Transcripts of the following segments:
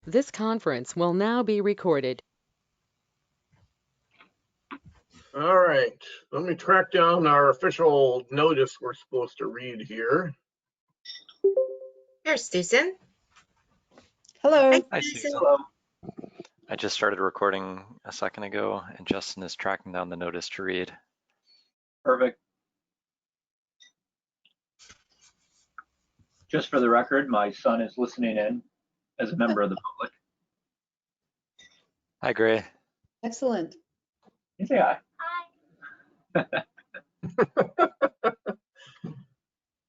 This conference will now be recorded. All right, let me track down our official notice we're supposed to read here. Here's Susan. Hello. Hi, Susan. Susan. I just started recording a second ago, and Justin is tracking down the notice to read. Perfect. Just for the record, my son is listening in as a member of the public. Hi, Gray. Excellent. You say hi.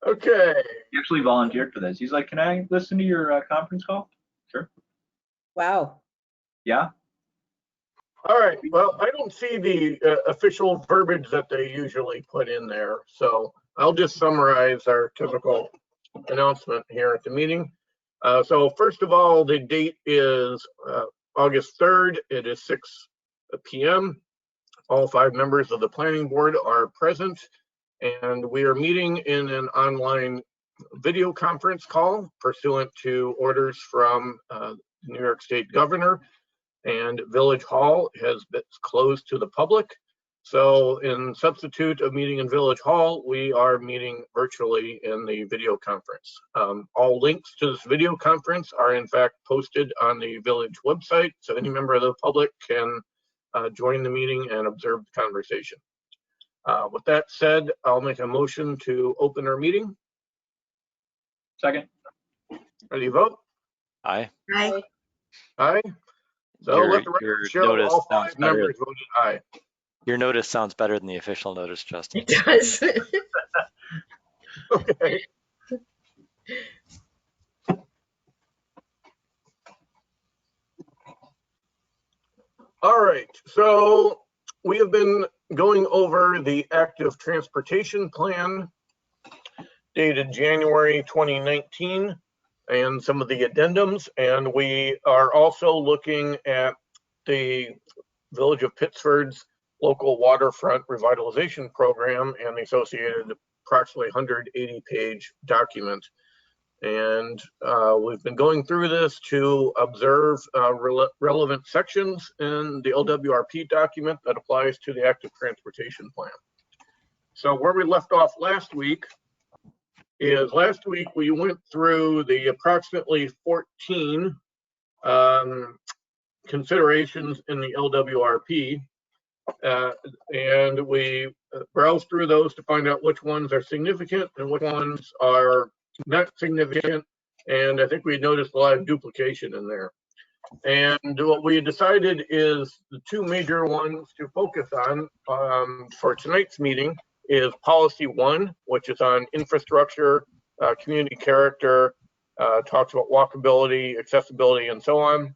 Okay, He actually volunteered for this. He's like, can I listen to your conference call? Sure. Wow. Yeah. all right, well, I don't see the official verbiage that they usually put in there, so I'll just summarize our typical announcement here at the meeting. So first of all, the date is August 3rd. It is 6 p.m. All 5 members of the planning board are present, and we are meeting in an online video conference call pursuant to orders from the New York State Governor, and Village Hall has been closed to the public. So in substitute of meeting in Village Hall, we are meeting virtually in the video conference. All links to this video conference are in fact posted on the Village website, so any member of the public can join the meeting and observe the conversation. With that said, I'll make a motion to open our meeting. Second. Ready to vote? Aye. Hi. Aye. So let the Your record show notice all sounds 5 members better. voted aye. Your notice sounds better than the official notice, Justin. It does. Okay. All right, so we have been going over the active transportation plan dated January 2019 and some of the addendums, and we are also looking at the Village of Pittsford's local waterfront revitalization program and the associated approximately 180-page document. And we've been going through this to observe relevant sections in the LWRP document that applies to the active transportation plan. So where we left off last week is we went through the approximately 14 considerations in the LWRP, and we browsed through those to find out which ones are significant and which ones are not significant, and I think we noticed a lot of duplication in there. And what we decided is the 2 major ones to focus on for tonight's meeting is policy 1, which is on infrastructure, community character, talks about walkability, accessibility, and so on.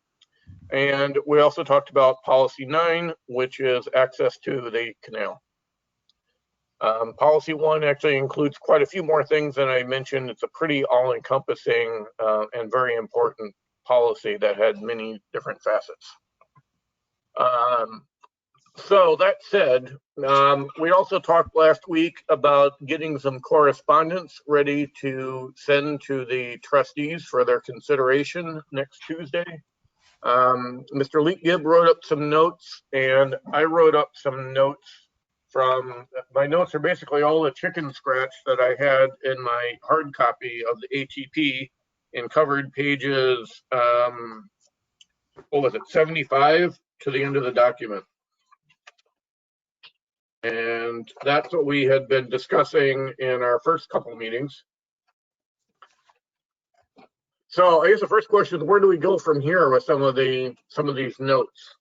And we also talked about policy 9, which is access to the canal. Policy 1 actually includes quite a few more things than I mentioned. It's a pretty all-encompassing and very important policy that had many different facets. So that said, we also talked last week about getting some correspondence ready to send to the trustees for their consideration next Tuesday. Mr. Leetgib wrote up some notes, and I wrote up some notes from, my notes are basically all the chicken scratch that I had in my hard copy of the ATP and covered pages, what was it, 75 to the end of the document. And that's what we had been discussing in our first couple of meetings. So I guess the first question is, where do we go from here with some of these notes?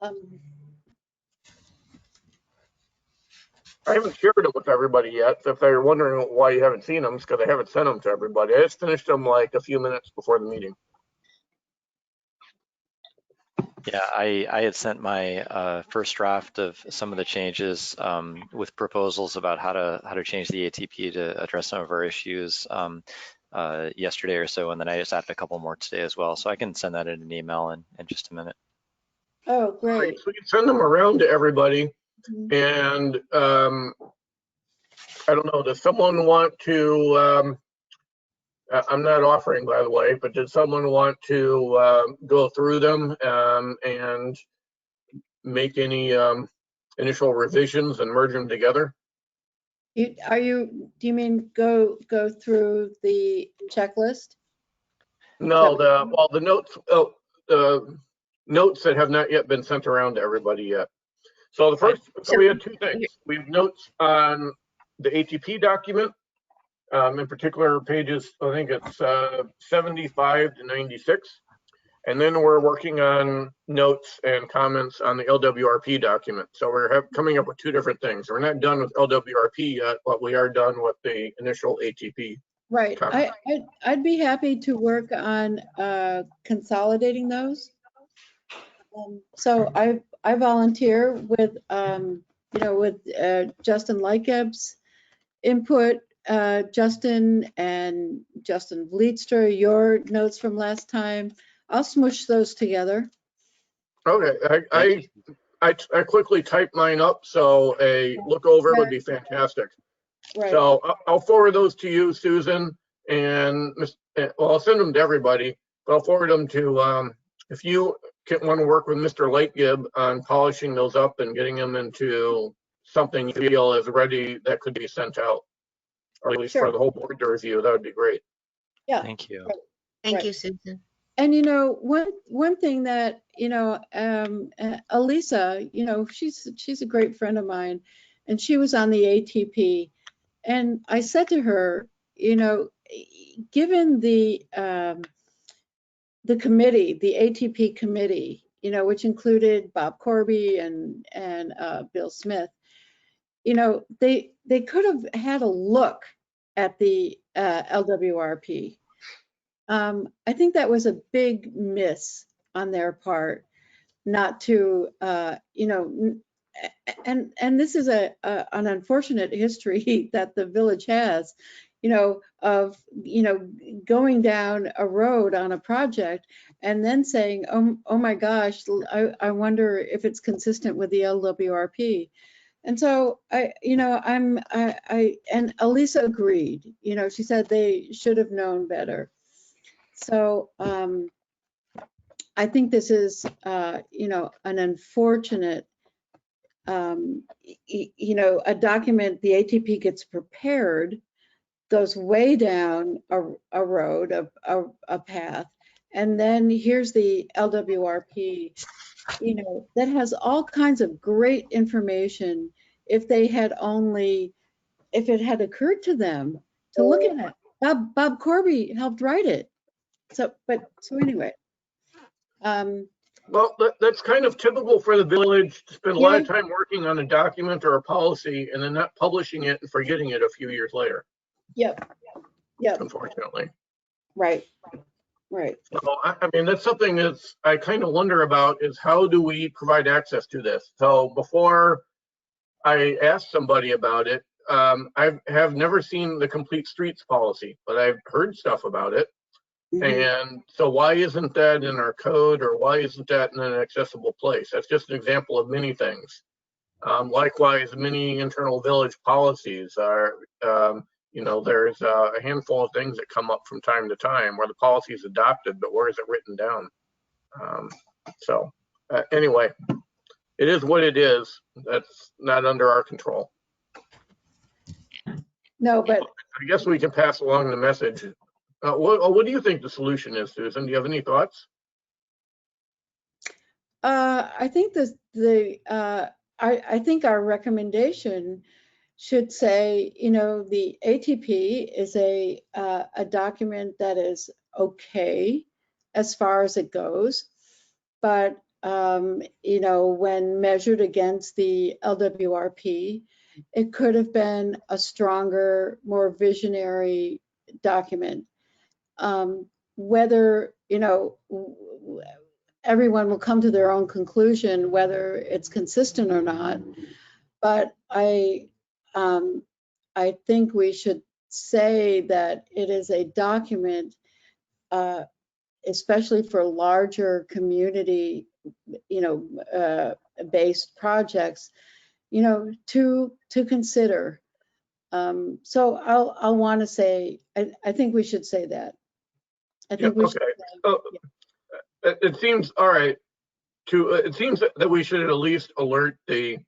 I haven't shared it with everybody yet. So if they're wondering why you haven't seen them, it's because I haven't sent them to everybody. I just finished them like a few minutes before the meeting. Yeah, I had sent my first draft of some of the changes with proposals about how to change the ATP to address some of our issues yesterday or so, and then I just added a couple more today as well. So I can send that in an email in just a minute. Oh, great. Right, so we can send them around to everybody. And I don't know, does someone want to I'm not offering, by the way, but did someone want to go through them and make any initial revisions and merge them together? Do you mean go through the checklist? No, the notes, the notes that have not yet been sent around to everybody yet. So so we had two things. We have notes on the ATP document, in particular pages, I think it's 75 to 96. And then we're working on notes and comments on the LWRP document. So we're coming up with two different things. We're not done with LWRP yet, but we are done with the initial ATP. Right. I'd be happy to work on consolidating those. So I volunteer with Justin Lightgeb's input, Justin Vleetstra, your notes from last time. I'll smush those together. Okay, I quickly typed mine up, so a look over would be fantastic. Right. So I'll forward those to you, Susan, and well, I'll send them to everybody, but I'll forward them to, if you want to work with Mr. Lightgib on polishing those up and getting them into something you feel is ready that could be sent out, or at least Sure. for the whole board to review, that would be great. Yeah. Thank you. Thank Right. you, Susan. And one thing that Elisa, she's a great friend of mine, and she was on the ATP, and I said to her, given the committee, the ATP committee, which included Bob Corby and Bill Smith, they could have had a look at the LWRP. I think that was a big miss on their part, not to, and this is an unfortunate history that the village has, of going down a road on a project and then saying, oh my gosh, I wonder if it's consistent with the LWRP. And so and Elisa agreed. She said they should have known better. So I think this is, an unfortunate, a document, the ATP gets prepared, goes way down a road, a path, and then here's the LWRP, that has all kinds of great information if it had occurred to them to look at it. Bob Corby helped write it. So anyway. Well, that's kind of typical for the village to spend a lot of time working on a document or a policy and then not publishing it and forgetting it a few years later. Yep. Unfortunately. Right. So, I mean, that's something that I kind of wonder about, is how do we provide access to this? So before I asked somebody about it, I have never seen the complete streets policy, but I've heard stuff about it. Mhm. And so why isn't that in our code, or why isn't that in an accessible place? That's just an example of many things. Likewise, many internal village policies are, there's a handful of things that come up from time to time where the policy is adopted, but where is it written down? Anyway, it is what it is. That's not under our control. No, but I guess we can pass along the message. What do you think the solution is, Susan? Do you have any thoughts? I think I think our recommendation should say, the ATP is a document that is okay as far as it goes, but when measured against the LWRP, it could have been a stronger, more visionary document. Whether, everyone will come to their own conclusion whether it's consistent or not, but I think we should say that it is a document, especially for larger community, based projects, to consider. So I'll want to say, I think we should say that. I Yeah, think we should. okay. say- So it seems, all right, it seems that we should at least alert the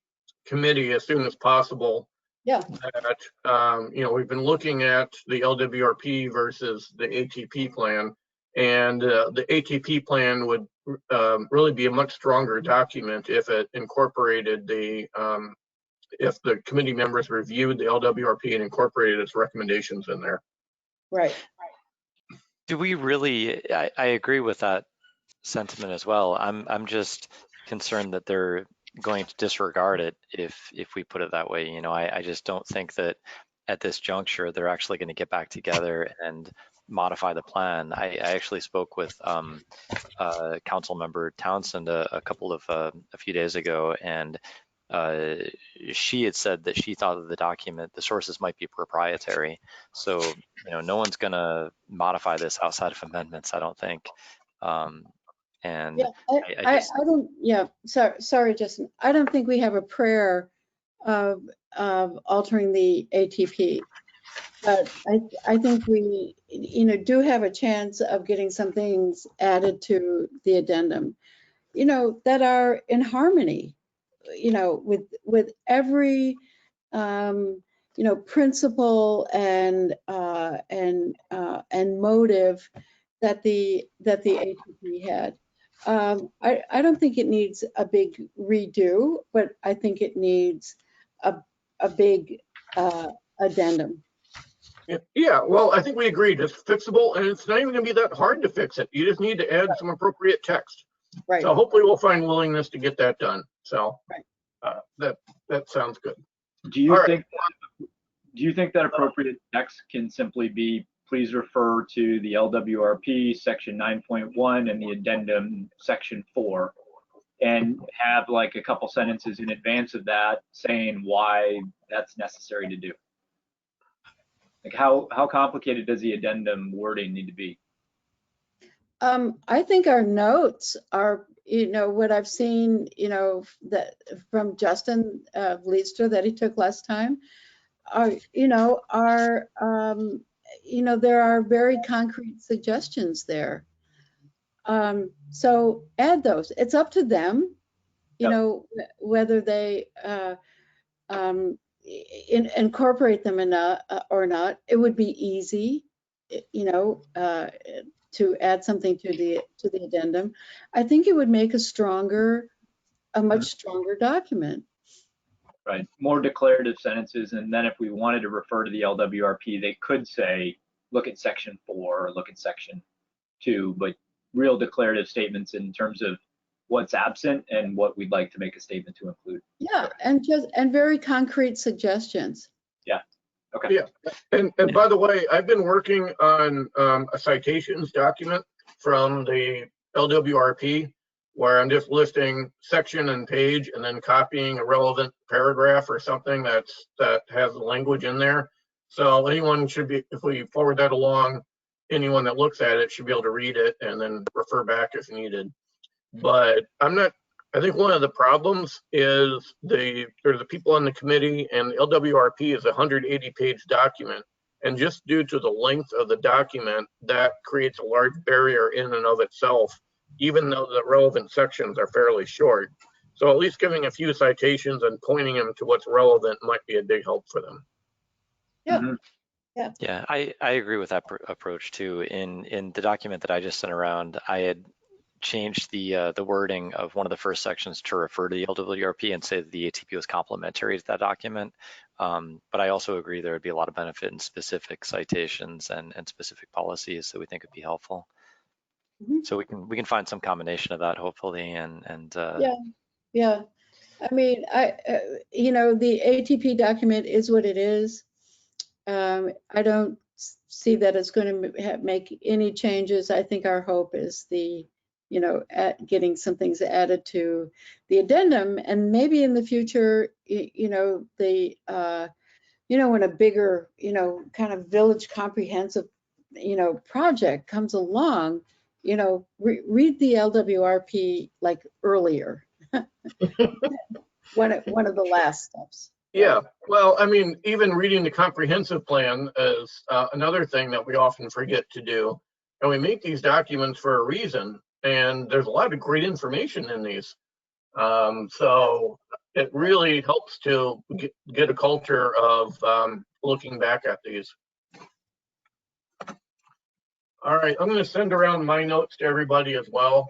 committee as soon as possible Yeah, that, we've been looking at the LWRP versus the ATP plan. And the ATP plan would really be a much stronger document if it incorporated if the committee members reviewed the LWRP and incorporated its recommendations in there. right. Do we really, I agree with that sentiment as well. I'm just concerned that they're going to disregard it if we put it that way. You know, I just don't think that at this juncture they're actually going to get back together and modify the plan. I actually spoke with Council Member Townsend a few days ago, and she had said that she thought that the document, the sources might be proprietary. So, you know, no one's going to modify this outside of amendments, I don't think. And Yeah, I just, I don't, yeah, sorry, Justin. I don't think we have a prayer of altering the ATP. But I think we, do have a chance of getting some things added to the addendum, that are in harmony, with every, principle and motive that the ATP had. I don't think it needs a big redo, but I think it needs a big addendum. Yeah, well, I think we agreed it's fixable, and it's not even going to be that hard to fix it. You just need to add some appropriate text. Right. So hopefully we'll find willingness to get that done. So Right. That sounds good. Do you All right. think do you think that appropriate text can simply be, please refer to the LWRP section 9.1 and the addendum section 4, and have like a couple sentences in advance of that saying why that's necessary to do? Like how complicated does the addendum wording need to be? I think our notes are, what I've seen, that from Justin Leedstra that he took last time, there are very concrete suggestions there. So add those. It's up to them, whether they incorporate them or not. It would be easy, to add something to the addendum. I think it would make a much stronger document. Right, more declarative sentences, and then if we wanted to refer to the LWRP, they could say, look at section 4 or look at section 2, but real declarative statements in terms of what's absent and what we'd like to make a statement to include. Yeah, and very concrete suggestions. Yeah. Okay. Yeah, and by the way, I've been working on a citations document from the LWRP where I'm just listing section and page and then copying a relevant paragraph or something that has the language in there. So anyone should be, if we forward that along, anyone that looks at it should be able to read it and then refer back if needed. But I think one of the problems is the people on the committee, and the LWRP is a 180-page document. And just due to the length of the document, that creates a large barrier in and of itself, even though the relevant sections are fairly short. So at least giving a few citations and pointing them to what's relevant might be a big help for them. Yeah. Mm-hmm. yeah, I agree with that approach too. In the document that I just sent around, I had changed the wording of one of the first sections to refer to the LWRP and say that the ATP was complementary to that document. But I also agree there would be a lot of benefit in specific citations and specific policies that we think would be helpful. Mhm. So we can find some combination of that hopefully, and Yeah. I mean, the ATP document is what it is. I don't see that it's going to make any changes. I think our hope is getting some things added to the addendum, and maybe in the future, when a bigger, kind of village comprehensive, project comes along, read the LWRP like earlier. one of the last steps. Yeah, well, I mean, even reading the comprehensive plan is another thing that we often forget to do. And we make these documents for a reason, and there's a lot of great information in these. So it really helps to get a culture of looking back at these. All right, I'm going to send around my notes to everybody as well,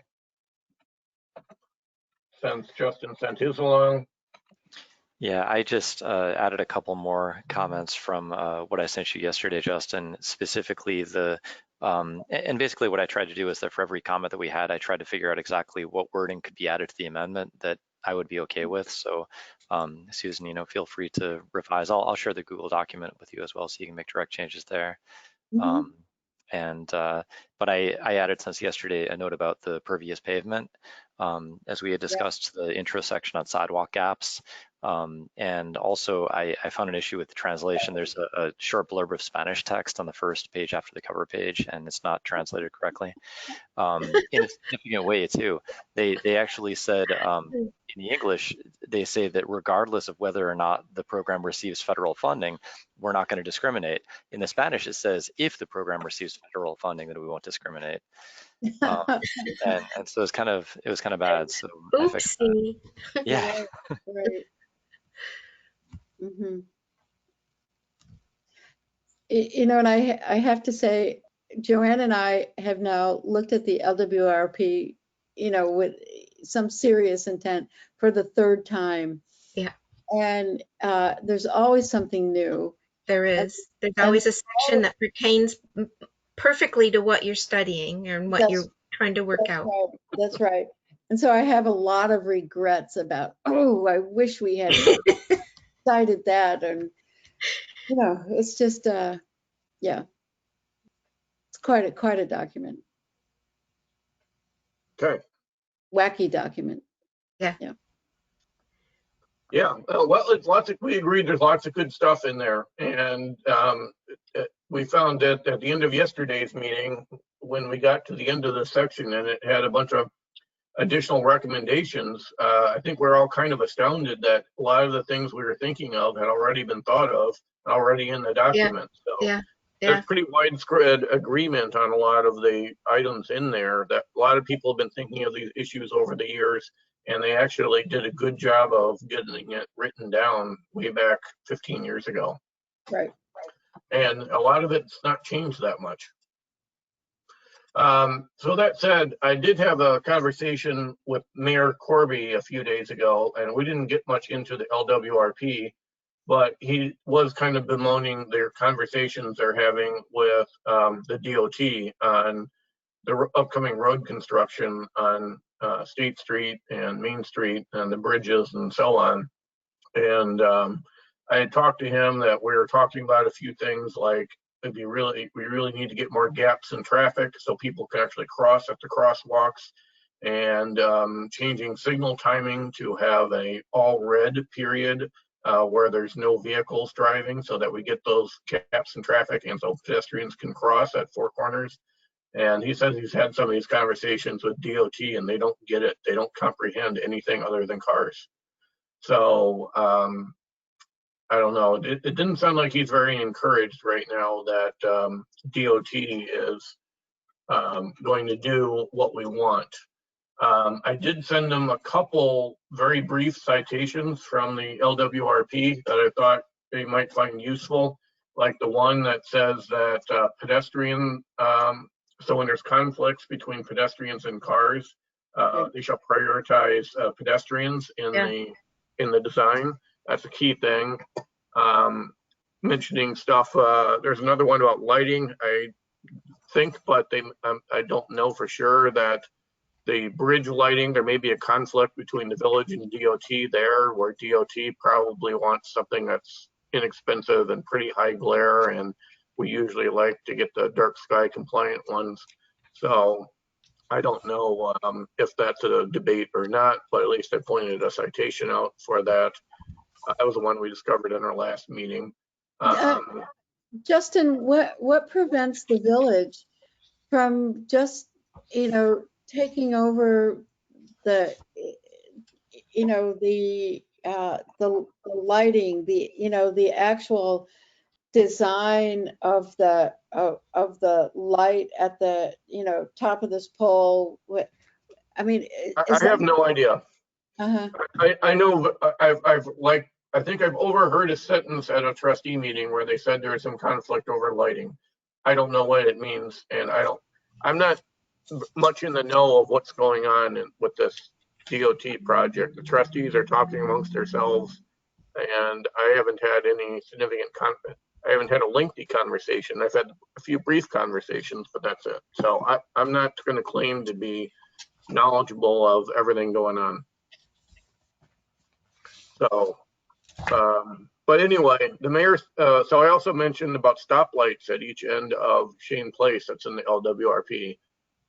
since Justin sent his along. Yeah, I just added a couple more comments from what I sent you yesterday, Justin, specifically and basically what I tried to do is that for every comment that we had, I tried to figure out exactly what wording could be added to the amendment that I would be okay with. So Susan, feel free to revise. I'll share the Google document with you as well so you can make direct changes there. Mhm. But I added since yesterday a note about the pervious pavement, as we had discussed the intro section on sidewalk gaps. And also I found an issue with the translation. There's a short blurb of Spanish text on the first page after the cover page, and it's not translated correctly. In a significant way too. They actually said in the English, they say that regardless of whether or not the program receives federal funding, we're not going to discriminate. In the Spanish, it says if the program receives federal funding, then we won't discriminate. And so it was kind of bad. So I fixed that. Oopsie. Yeah. Right. Mhm. And I have to say, Joanne and I have now looked at the LWRP, with some serious intent for the third time. Yeah. And there's always something new. There is. There's always a section that pertains perfectly to what you're studying and what you're trying to work out. Right. That's right. And so I have a lot of regrets about, I wish we had decided that. And, it's just, yeah, it's quite a document. Okay. Wacky document. Yeah. Yeah, well, it's we agreed there's lots of good stuff in there. And we found that at the end of yesterday's meeting, when we got to the end of the section and it had a bunch of additional recommendations, I think we're all kind of astounded that a lot of the things we were thinking of had already been thought of, already in the document. So there's pretty widespread agreement on a lot of the items in there, that a lot of people have been thinking of these issues over the years, and they actually did a good job of getting it written down way back 15 years ago. Right. And a lot of it's not changed that much. So that said, I did have a conversation with Mayor Corby a few days ago, and we didn't get much into the LWRP, but he was kind of bemoaning their conversations they're having with the DOT on the upcoming road construction on State Street and Main Street and the bridges and so on. And I had talked to him that we were talking about a few things like we really need to get more gaps in traffic so people can actually cross at the crosswalks, and changing signal timing to have a all red period where there's no vehicles driving, so that we get those gaps in traffic and so pedestrians can cross at four corners. And he says he's had some of these conversations with DOT and they don't get it. They don't comprehend anything other than cars. So I don't know. It didn't sound like he's very encouraged right now that DOT is going to do what we want. I did send them a couple very brief citations from the LWRP that I thought they might find useful, like the one that says that pedestrian, so when there's conflicts between pedestrians and cars, they shall prioritize pedestrians in the design. That's a key thing. Mentioning stuff, there's another one about lighting, I think, but I don't know for sure that the bridge lighting, there may be a conflict between the village and DOT there, where DOT probably wants something that's inexpensive and pretty high glare, and we usually like to get the dark sky compliant ones. So I don't know if that's a debate or not, but at least I pointed a citation out for that. That was the one we discovered in our last meeting. Justin, what prevents the village from just, taking over the the lighting, the actual design of the light at the top of this pole. I mean, I have no idea. Uh-huh. I know I think I've overheard a sentence at a trustee meeting where they said there is some conflict over lighting. I don't know what it means, and I'm not much in the know of what's going on with this DOT project. The trustees are talking amongst themselves, and I haven't had any significant I haven't had a lengthy conversation. I've had a few brief conversations, but that's it. So I'm not going to claim to be knowledgeable of everything going on. So, but anyway, the mayor, so I also mentioned about stoplights at each end of Shane Place. That's in the LWRP.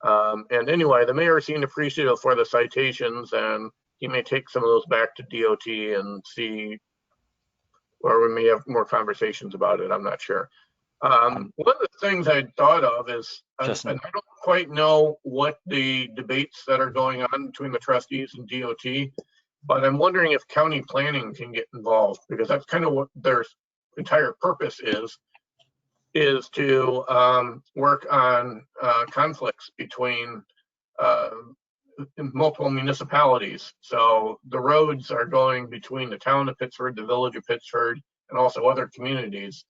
And anyway, the mayor seemed appreciative for the citations, and he may take some of those back to DOT and see, or we may have more conversations about it. I'm not sure. One of the things I thought of is, and I don't quite know what the debates that are going on between the trustees and DOT, but I'm wondering if county planning can get involved, because that's kind of what their entire purpose is to work on conflicts between multiple municipalities. So the roads are going between the town of Pittsford, the village of Pittsford, and also other communities.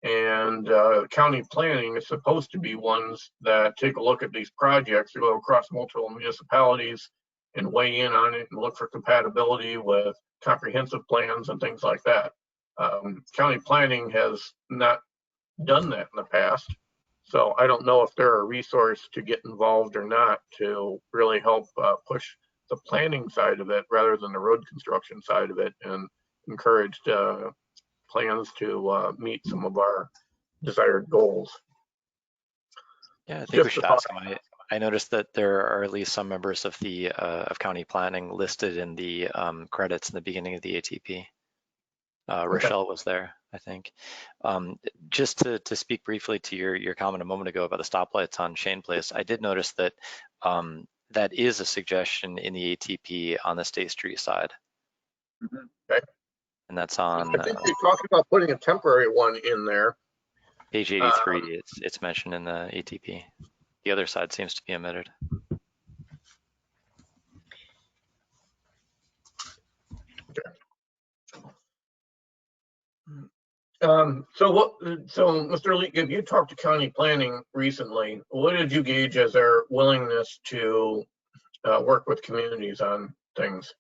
And county planning is supposed to be ones that take a look at these projects, go across multiple municipalities and weigh in on it and look for compatibility with comprehensive plans and things like that. County planning has not done that in the past. So I don't know if they're a resource to get involved or not to really help push the planning side of it rather than the road construction side of it, and encourage plans to meet some of our desired goals. Yeah, I think we should ask them. I noticed that there are at least some members of the of county planning listed in the credits in the beginning of the ATP. Rochelle was there, I think. Just to speak briefly to your comment a moment ago about the stoplights on Shane Place, I did notice that that is a suggestion in the ATP on the State Street side. Okay. And that's on. I think you're talking about putting a temporary one in there. Page 83, it's mentioned in the ATP. The other side seems to be omitted. So Mr. Leake, if you talked to county planning recently, what did you gauge as their willingness to work with communities on things?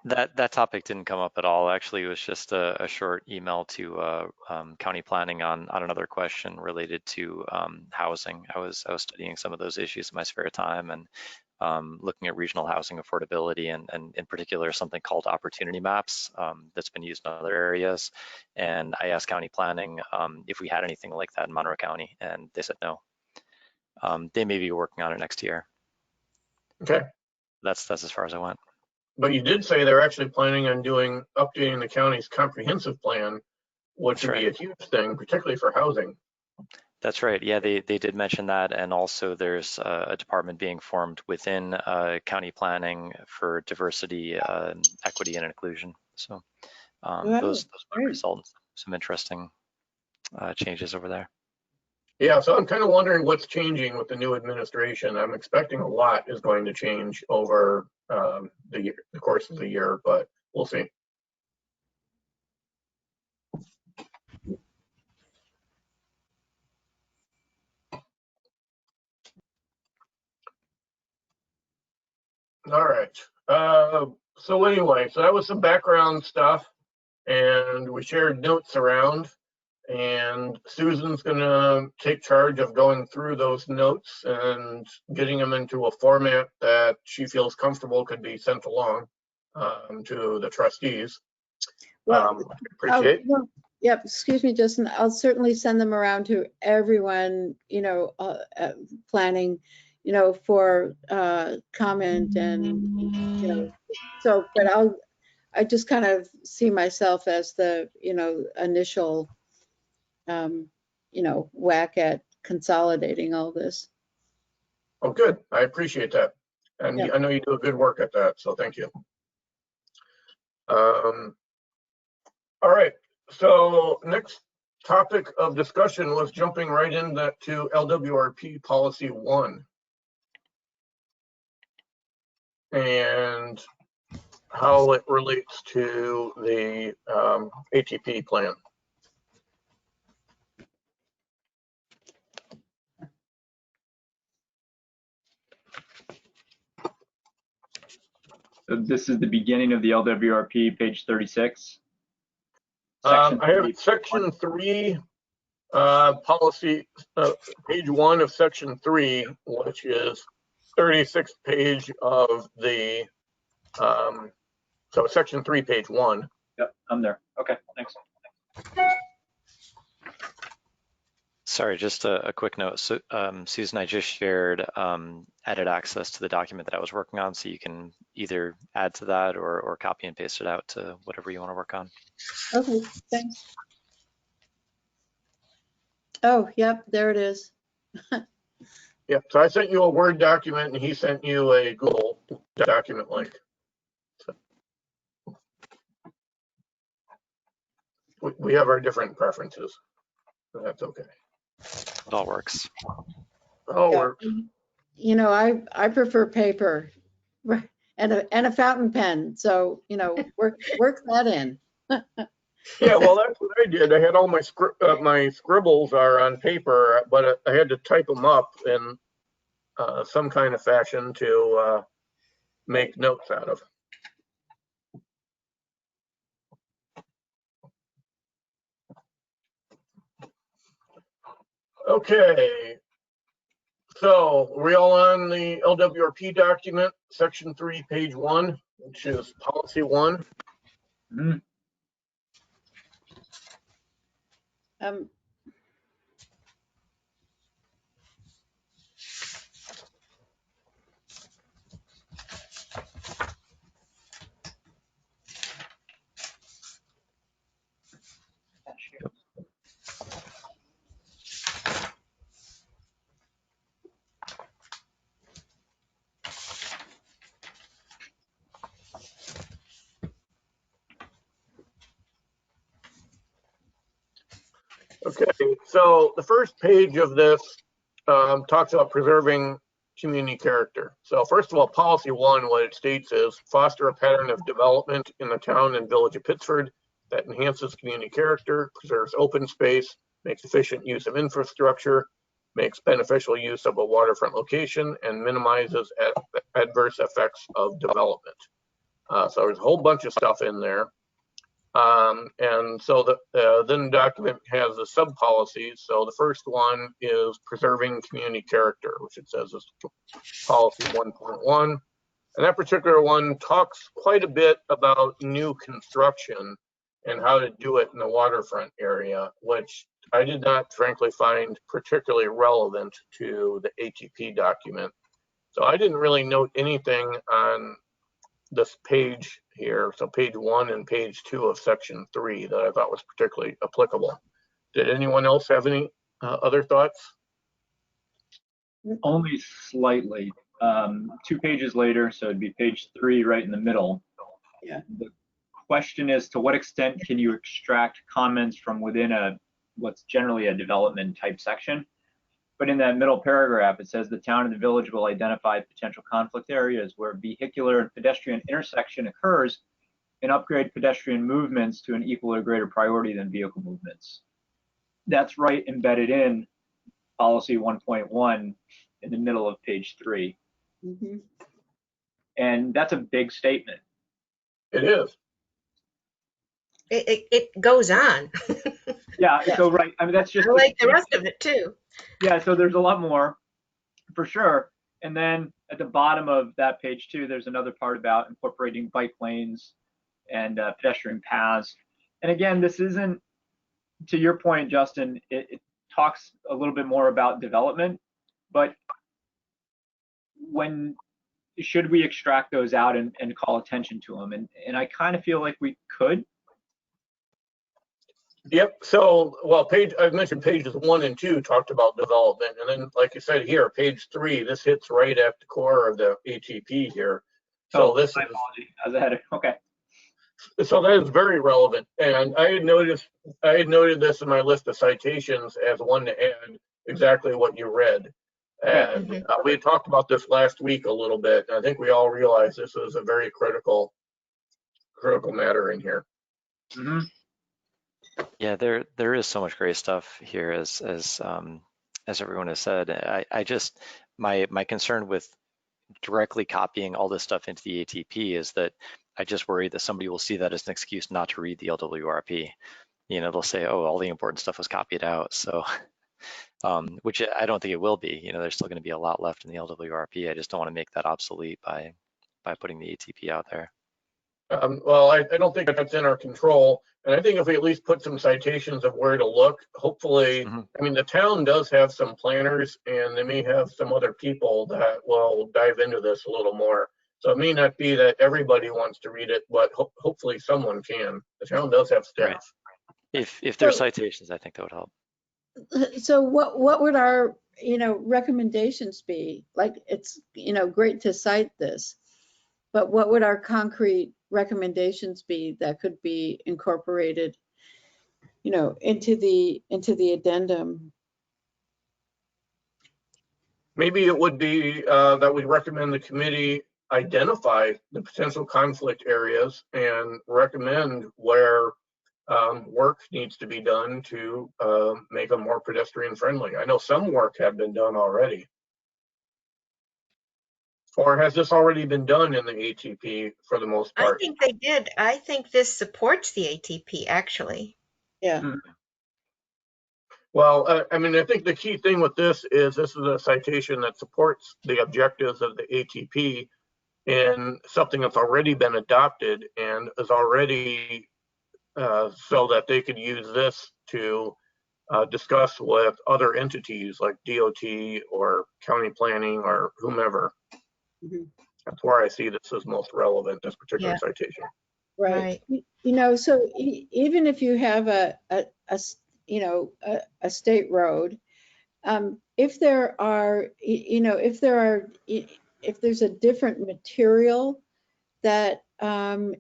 That topic didn't come up at all. Actually, it was just a short email to county planning on another question related to housing. I was studying some of those issues in my spare time, and looking at regional housing affordability, and in particular something called opportunity maps that's been used in other areas. And I asked county planning if we had anything like that in Monroe County, and they said no. They may be working on it next year. Okay. That's as far as I went. But you did say they're actually planning on updating the county's comprehensive plan, which would be a huge thing, particularly for housing. That's right. Yeah, they did mention that, and also there's a department being formed within county planning for diversity, equity, and inclusion. So those might result in some interesting changes over there. Yeah, so I'm kind of wondering what's changing with the new administration. I'm expecting a lot is going to change over the course of the year, but we'll see. All right. So anyway, so that was some background stuff, and we shared notes around, and Susan's gonna take charge of going through those notes and getting them into a format that she feels comfortable could be sent along to the trustees. Well, yep, excuse me, Justin, I'll certainly send them around to everyone, planning, for comment, and, so, but I just kind of see myself as the, initial, whack at consolidating all this. Oh, good. I appreciate that. And I know you do a good work at that, so thank you. All right, so next topic of discussion was jumping right into LWRP policy 1 and how it relates to the ATP plan. So this is the beginning of the LWRP, page 36. I have section 3, policy, page 1 of section 3, which is 36th page of the, so section 3, page 1. Yep, I'm there. Okay, thanks. Sorry, just a quick note. So, Susan, I just shared added access to the document that I was working on, so you can either add to that or copy and paste it out to whatever you want to work on. Okay, thanks. Oh, yep, there it is. Yep, so I sent you a Word document and he sent you a Google document link. So we have our different preferences, so that's okay. It all works. Oh, Yeah. works. You know, I prefer paper and a fountain pen. So, you know, work that in. Yeah, well, that's what I did. I had all my my scribbles are on paper, but I had to type them up in some kind of fashion to make notes out of. Okay, so are we all on the LWRP document, section 3, page 1, which is policy 1? Mhm. Okay, so the first page of this talks about preserving community character. So first of all, policy 1, what it states is foster a pattern of development in the town and village of Pittsford that enhances community character, preserves open space, makes efficient use of infrastructure, makes beneficial use of a waterfront location, and minimizes adverse effects of development. So there's a whole bunch of stuff in there. And so then the document has the sub policies. So the first one is preserving community character, which it says is policy 1.1. And that particular one talks quite a bit about new construction and how to do it in the waterfront area, which I did not frankly find particularly relevant to the ATP document. So I didn't really note anything on this page here, so page 1 and page 2 of section 3 that I thought was particularly applicable. Did anyone else have any other thoughts? Only slightly. 2 pages later, so it'd be page 3 right in the middle. Yeah. The question is, to what extent can you extract comments from within what's generally a development type section? But in that middle paragraph, it says the town and the village will identify potential conflict areas where vehicular and pedestrian intersection occurs and upgrade pedestrian movements to an equal or greater priority than vehicle movements. That's right embedded in policy 1.1 in the middle of page 3. Mm-hmm. And that's a big statement. It is. It goes on. Yeah, Yeah. so right, I mean, that's just I like the rest of it too. Yeah, so there's a lot more for sure. And then at the bottom of that page 2, there's another part about incorporating bike lanes and pedestrian paths. And again, this isn't, to your point, Justin, it talks a little bit more about development, but should we extract those out and call attention to them? And I kind of feel like we could. Yep. So, well, I've mentioned pages 1 and 2 talked about development, and then, like you said here, page 3, this hits right at the core of the ATP here. So this my is, apology. I was ahead of, okay. So that is very relevant. And I had noted this in my list of citations as one to add exactly what you read. And we had talked about this last week a little bit. And I think we all realize this is a very critical matter in here. Mm-hmm. Yeah, there is so much great stuff here, as everyone has said. I just my concern with directly copying all this stuff into the ATP is that I just worry that somebody will see that as an excuse not to read the LWRP. You know, they'll say, oh, all the important stuff was copied out. So, which I don't think it will be. You know, there's still going to be a lot left in the LWRP. I just don't want to make that obsolete by putting the ATP out there. Well, I don't think that's in our control. And I think if we at least put some citations of where to look, hopefully, I mean, the town does have some planners and they may have some other people that will dive into this a little more. So it may not be that everybody wants to read it, but hopefully someone can. The town does have staff. Right. If there's citations, I think that would help. So what would our, recommendations be? Like, it's, great to cite this, but what would our concrete recommendations be that could be incorporated, into the addendum? Maybe it would be that we recommend the committee identify the potential conflict areas and recommend where work needs to be done to make them more pedestrian friendly. I know some work had been done already. Or has this already been done in the ATP for the most part? I think they did. I think this supports the ATP, actually. Yeah. Well, I mean, I think the key thing with this is a citation that supports the objectives of the ATP in something that's already been adopted and is already so that they could use this to discuss with other entities like DOT or county planning or whomever. That's where I see this as most relevant, this particular citation. Right. So even if you have a state road, if there's a different material that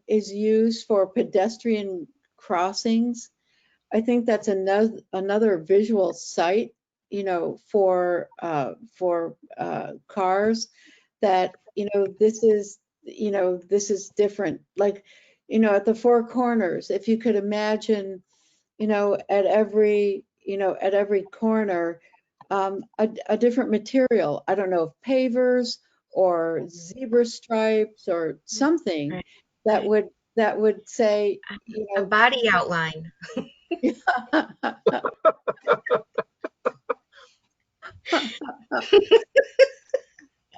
is used for pedestrian crossings, I think that's another visual site, for cars that, this is different. Like, at the Four Corners, if you could imagine, at every corner, a different material. I don't know, if pavers or zebra stripes or something that would say, a body outline.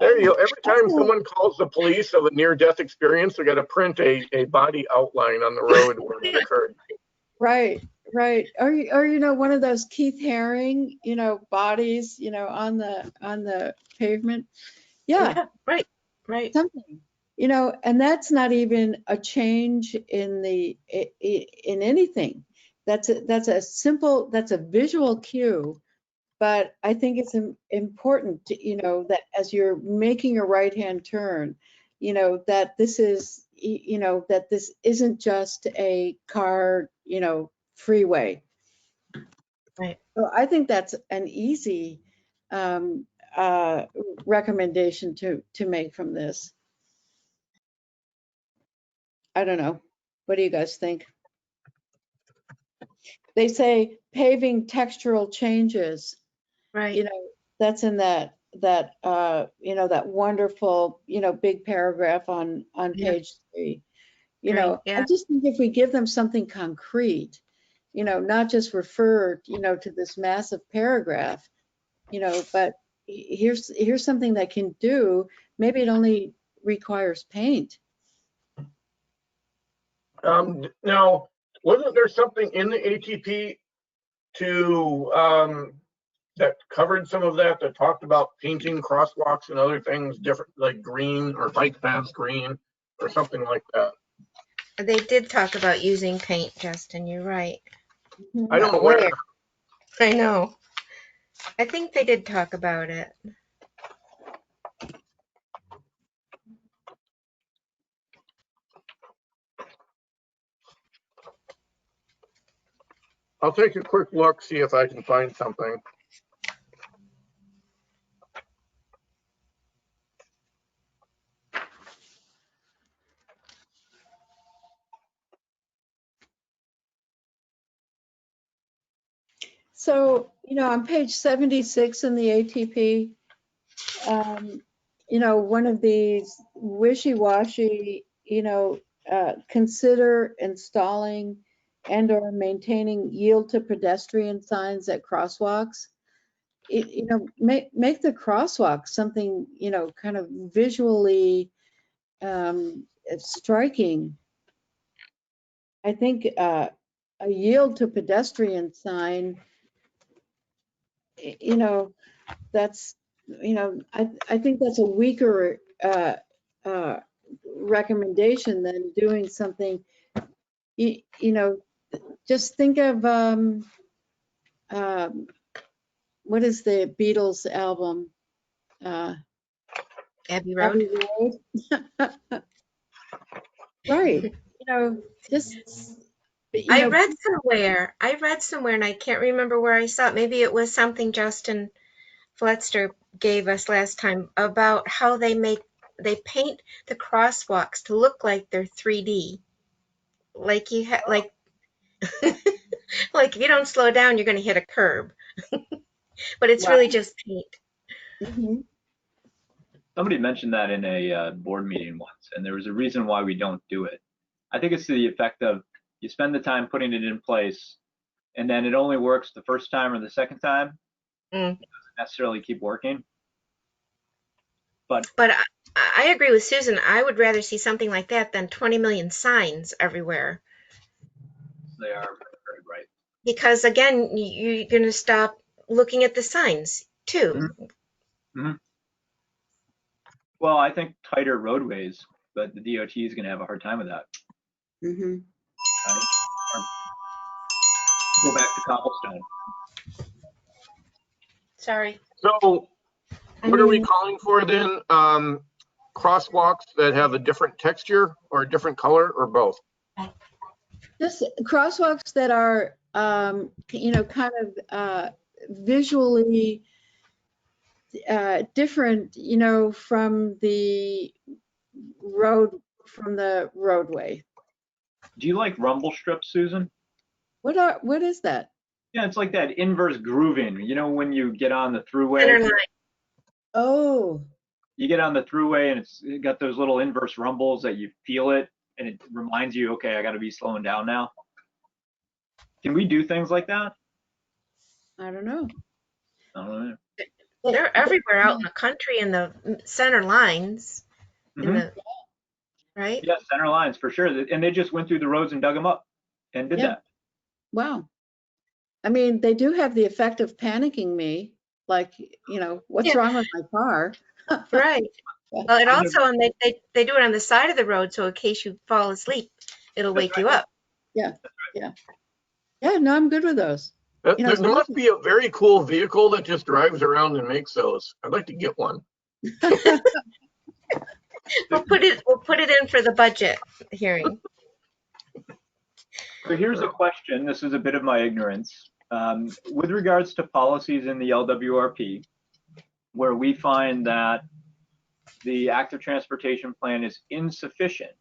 There you go. Every time someone calls the police of a near-death experience, they got to print a body outline on the road where it occurred. Right. Or one of those Keith Haring, bodies, on the pavement. Yeah. Right. Something. And that's not even a change in anything. That's a visual cue. But I think it's important to, that as you're making a right-hand turn, that this is, that this isn't just a car, freeway. Right. So I think that's an easy recommendation to make from this. I don't know. What do you guys think? They say paving textural changes. Right. That's in that wonderful, big paragraph on page 3. I just think if we give them something concrete, not just refer, to this massive paragraph, but here's something that can do, maybe it only requires paint. Now, wasn't there something in the ATP that covered some of that talked about painting crosswalks and other things different, like green or bike paths green or something like that? They did talk about using paint, Justin. You're right. I don't know where. I know. I think they did talk about it. I'll take a quick look, see if I can find something. So, on page 76 in the ATP, one of these wishy-washy, consider installing and/or maintaining yield to pedestrian signs at crosswalks. Make the crosswalk something, kind of visually striking. I think a yield to pedestrian sign, that's, I think that's a weaker recommendation than doing something, just think of, what is the Beatles album? Abbey Road. Abbey Road. Right, just, I read somewhere, and I can't remember where I saw it. Maybe it was something Justin Fletcher gave us last time about how they paint the crosswalks to look like they're 3D. Like like if you don't slow down, you're going to hit a curb. But it's really just paint. Mhm. Somebody mentioned that in a board meeting once, and there was a reason why we don't do it. I think it's to the effect of you spend the time putting it in place, and then it only works the first time or the second time. Mm. It doesn't necessarily keep working. But I agree with Susan. I would rather see something like that than 20 million signs everywhere. they are very bright. Because again, you're going to stop looking at the signs too. Mm-hmm. Well, I think tighter roadways, but the DOT is going to have a hard time with that. Mhm. Right? Go back to cobblestone. Sorry. So what are we calling for then? Crosswalks that have a different texture or a different color or both? Just crosswalks that are, kind of visually different, from the roadway. Do you like rumble strips, Susan? What is that? Yeah, it's like that inverse grooving. When you get on the thruway, Center line. Oh, you get on the thruway and it's got those little inverse rumbles that you feel it and it reminds you, okay, I got to be slowing down now. Can we do things like that? I don't know. I don't know. They're everywhere out in the country in the center lines. Mhm. Right? Yeah, center lines for sure. And they just went through the roads and dug them up and did Yeah. that. Wow. I mean, they do have the effect of panicking me, like, what's Yeah. wrong with my car? Right. Well, it also, and they do it on the side of the road, so in case you fall asleep, it'll wake you up. Yeah, no, I'm good with those. There must be a very cool vehicle that just drives around and makes those. I'd like to get one. We'll put it in for the budget hearing. So here's a question. This is a bit of my ignorance. With regards to policies in the LWRP, where we find that the active transportation plan is insufficient,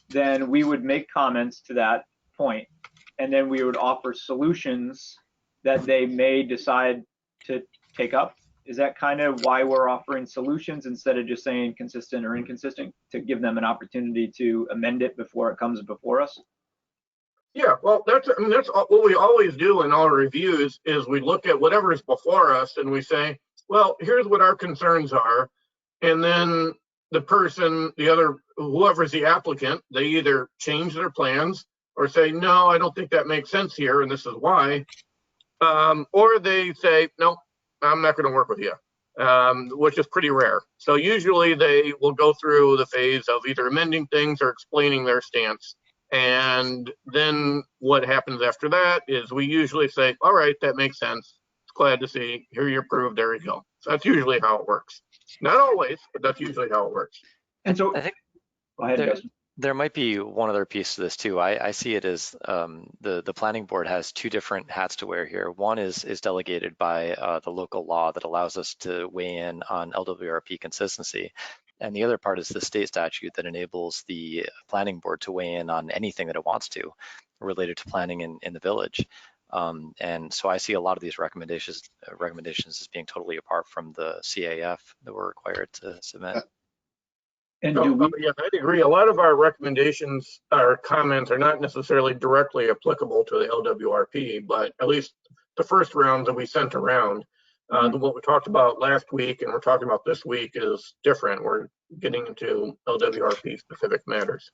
then we would make comments to that point, and then we would offer solutions that they may decide to take up. Is that kind of why we're offering solutions instead of just saying consistent or inconsistent, to give them an opportunity to amend it before it comes before us? Yeah, well, that's what we always do in all reviews is we look at whatever is before us and we say, well, here's what our concerns are. And then the person, whoever's the applicant, they either change their plans or say, no, I don't think that makes sense here, and this is why. Or they say, no, I'm not going to work with you, which is pretty rare. So usually they will go through the phase of either amending things or explaining their stance. And then what happens after that is we usually say, all right, that makes sense. Glad to see. Here you're approved. There you go. So that's usually how it works. Not always, but that's usually how it works. And so, I think go ahead, there- Justin. There might be one other piece to this too. I see it as the planning board has two different hats to wear here. One is delegated by the local law that allows us to weigh in on LWRP consistency. And the other part is the state statute that enables the planning board to weigh in on anything that it wants to related to planning in the village. And so I see a lot of these recommendations as being totally apart from the CAF that we're required to submit. And No, do we, yeah, I'd agree. A lot of our recommendations, our comments are not necessarily directly applicable to the LWRP, but at least the first round that we sent around, what we talked about last week and we're talking about this week is different. We're getting into LWRP specific matters.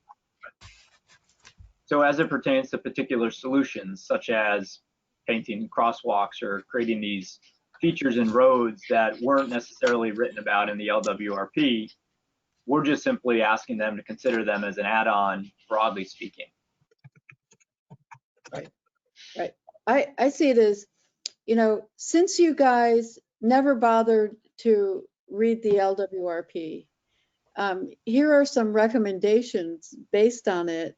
so as it pertains to particular solutions, such as painting crosswalks or creating these features in roads that weren't necessarily written about in the LWRP, we're just simply asking them to consider them as an add-on, broadly speaking. Right. I see it as, since you guys never bothered to read the LWRP, here are some recommendations based on it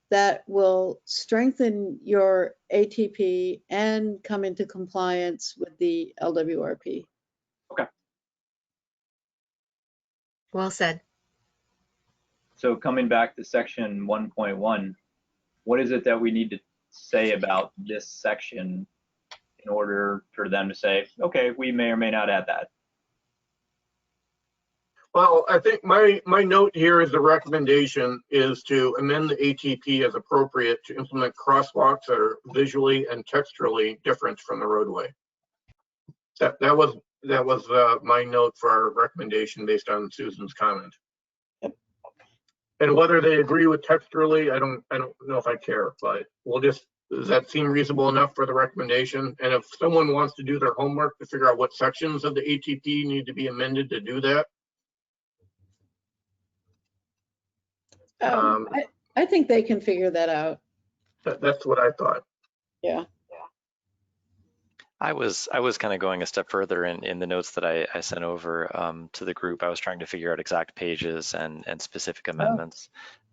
that will strengthen your ATP and come into compliance with the LWRP. Well said. So coming back to section 1.1, what is it that we need to say about this section in order for them to say, okay, we may or may not add that? Well, I think my note here is the recommendation is to amend the ATP as appropriate to implement crosswalks that are visually and texturally different from the roadway. That was my note for our recommendation based on Susan's comment. And whether they agree with texturally, I don't know if I care, but does that seem reasonable enough for the recommendation? And if someone wants to do their homework to figure out what sections of the ATP need to be amended to do that. I think they can figure that out. That's what I thought. Yeah. I was kind of going a step further in the notes that I sent over to the group. I was trying to figure out exact pages and specific amendments.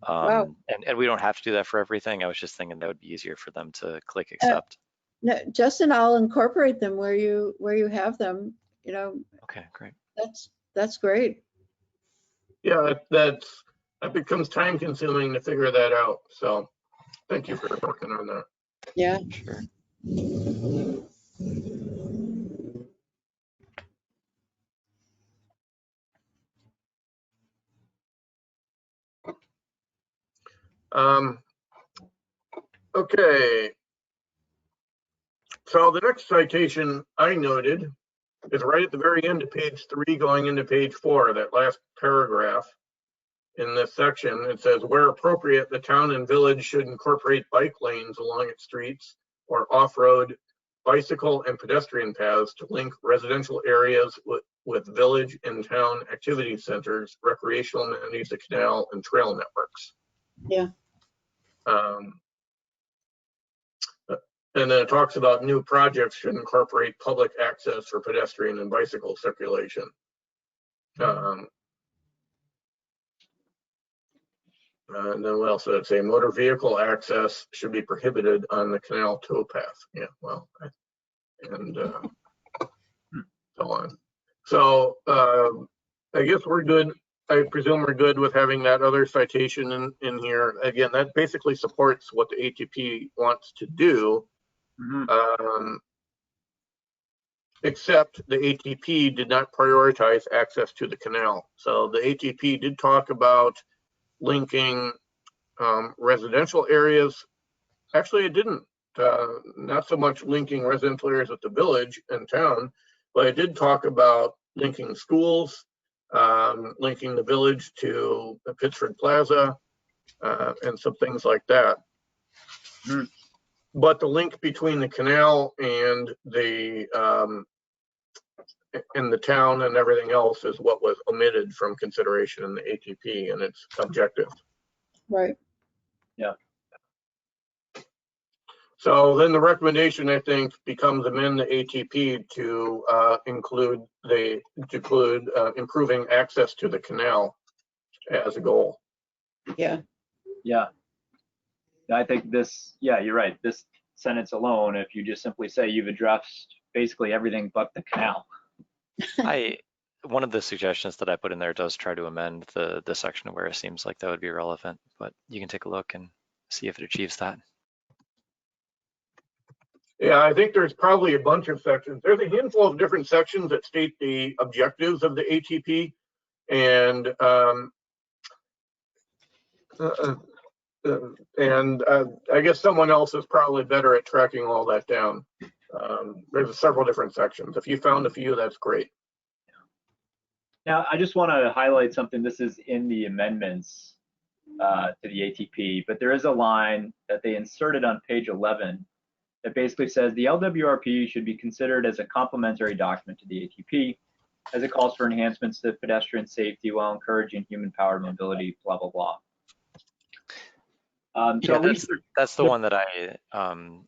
Wow. And we don't have to do that for everything. I was just thinking that would be easier for them to click accept. No, Justin, I'll incorporate them where you have them. Okay, great. That's great. Yeah, that becomes time consuming to figure that out. So thank you for working on that. Yeah. Sure. Okay. So the next citation I noted is right at the very end of page 3 going into page 4, that last paragraph in this section. It says, where appropriate, the town and village should incorporate bike lanes along its streets or off-road bicycle and pedestrian paths to link residential areas with village and town activity centers, recreational amenities, the canal, and trail networks. Yeah. And then it talks about new projects should incorporate public access for pedestrian and bicycle circulation. And then what else did it say? Motor vehicle access should be prohibited on the canal towpath. Yeah, well, and so on. So I guess we're good. I presume we're good with having that other citation in here. Again, that basically supports what the ATP wants to do. Mm-hmm. Except the ATP did not prioritize access to the canal. So the ATP did talk about linking residential areas. Actually, it didn't. Not so much linking residential areas with the village and town, but it did talk about linking schools, linking the village to the Pittsford Plaza, and some things like that. Mm. But the link between the canal and the town and everything else is what was omitted from consideration in the ATP and its objective. Right. Yeah. So then the recommendation, I think, becomes amend the ATP to include improving access to the canal as a goal. Yeah. Yeah. I think this, yeah, you're right. This sentence alone, if you just simply say you've addressed basically everything but the canal. One of the suggestions that I put in there does try to amend the section where it seems like that would be relevant, but you can take a look and see if it achieves that. Yeah, I think there's probably a bunch of sections. There's a handful of different sections that state the objectives of the ATP, and I guess someone else is probably better at tracking all that down. There's several different sections. If you found a few, that's great. Now, I just want to highlight something. This is in the amendments to the ATP, but there is a line that they inserted on page 11 that basically says the LWRP should be considered as a complementary document to the ATP as it calls for enhancements to pedestrian safety while encouraging human-powered mobility, blah, blah, blah. So Yeah, that's the one that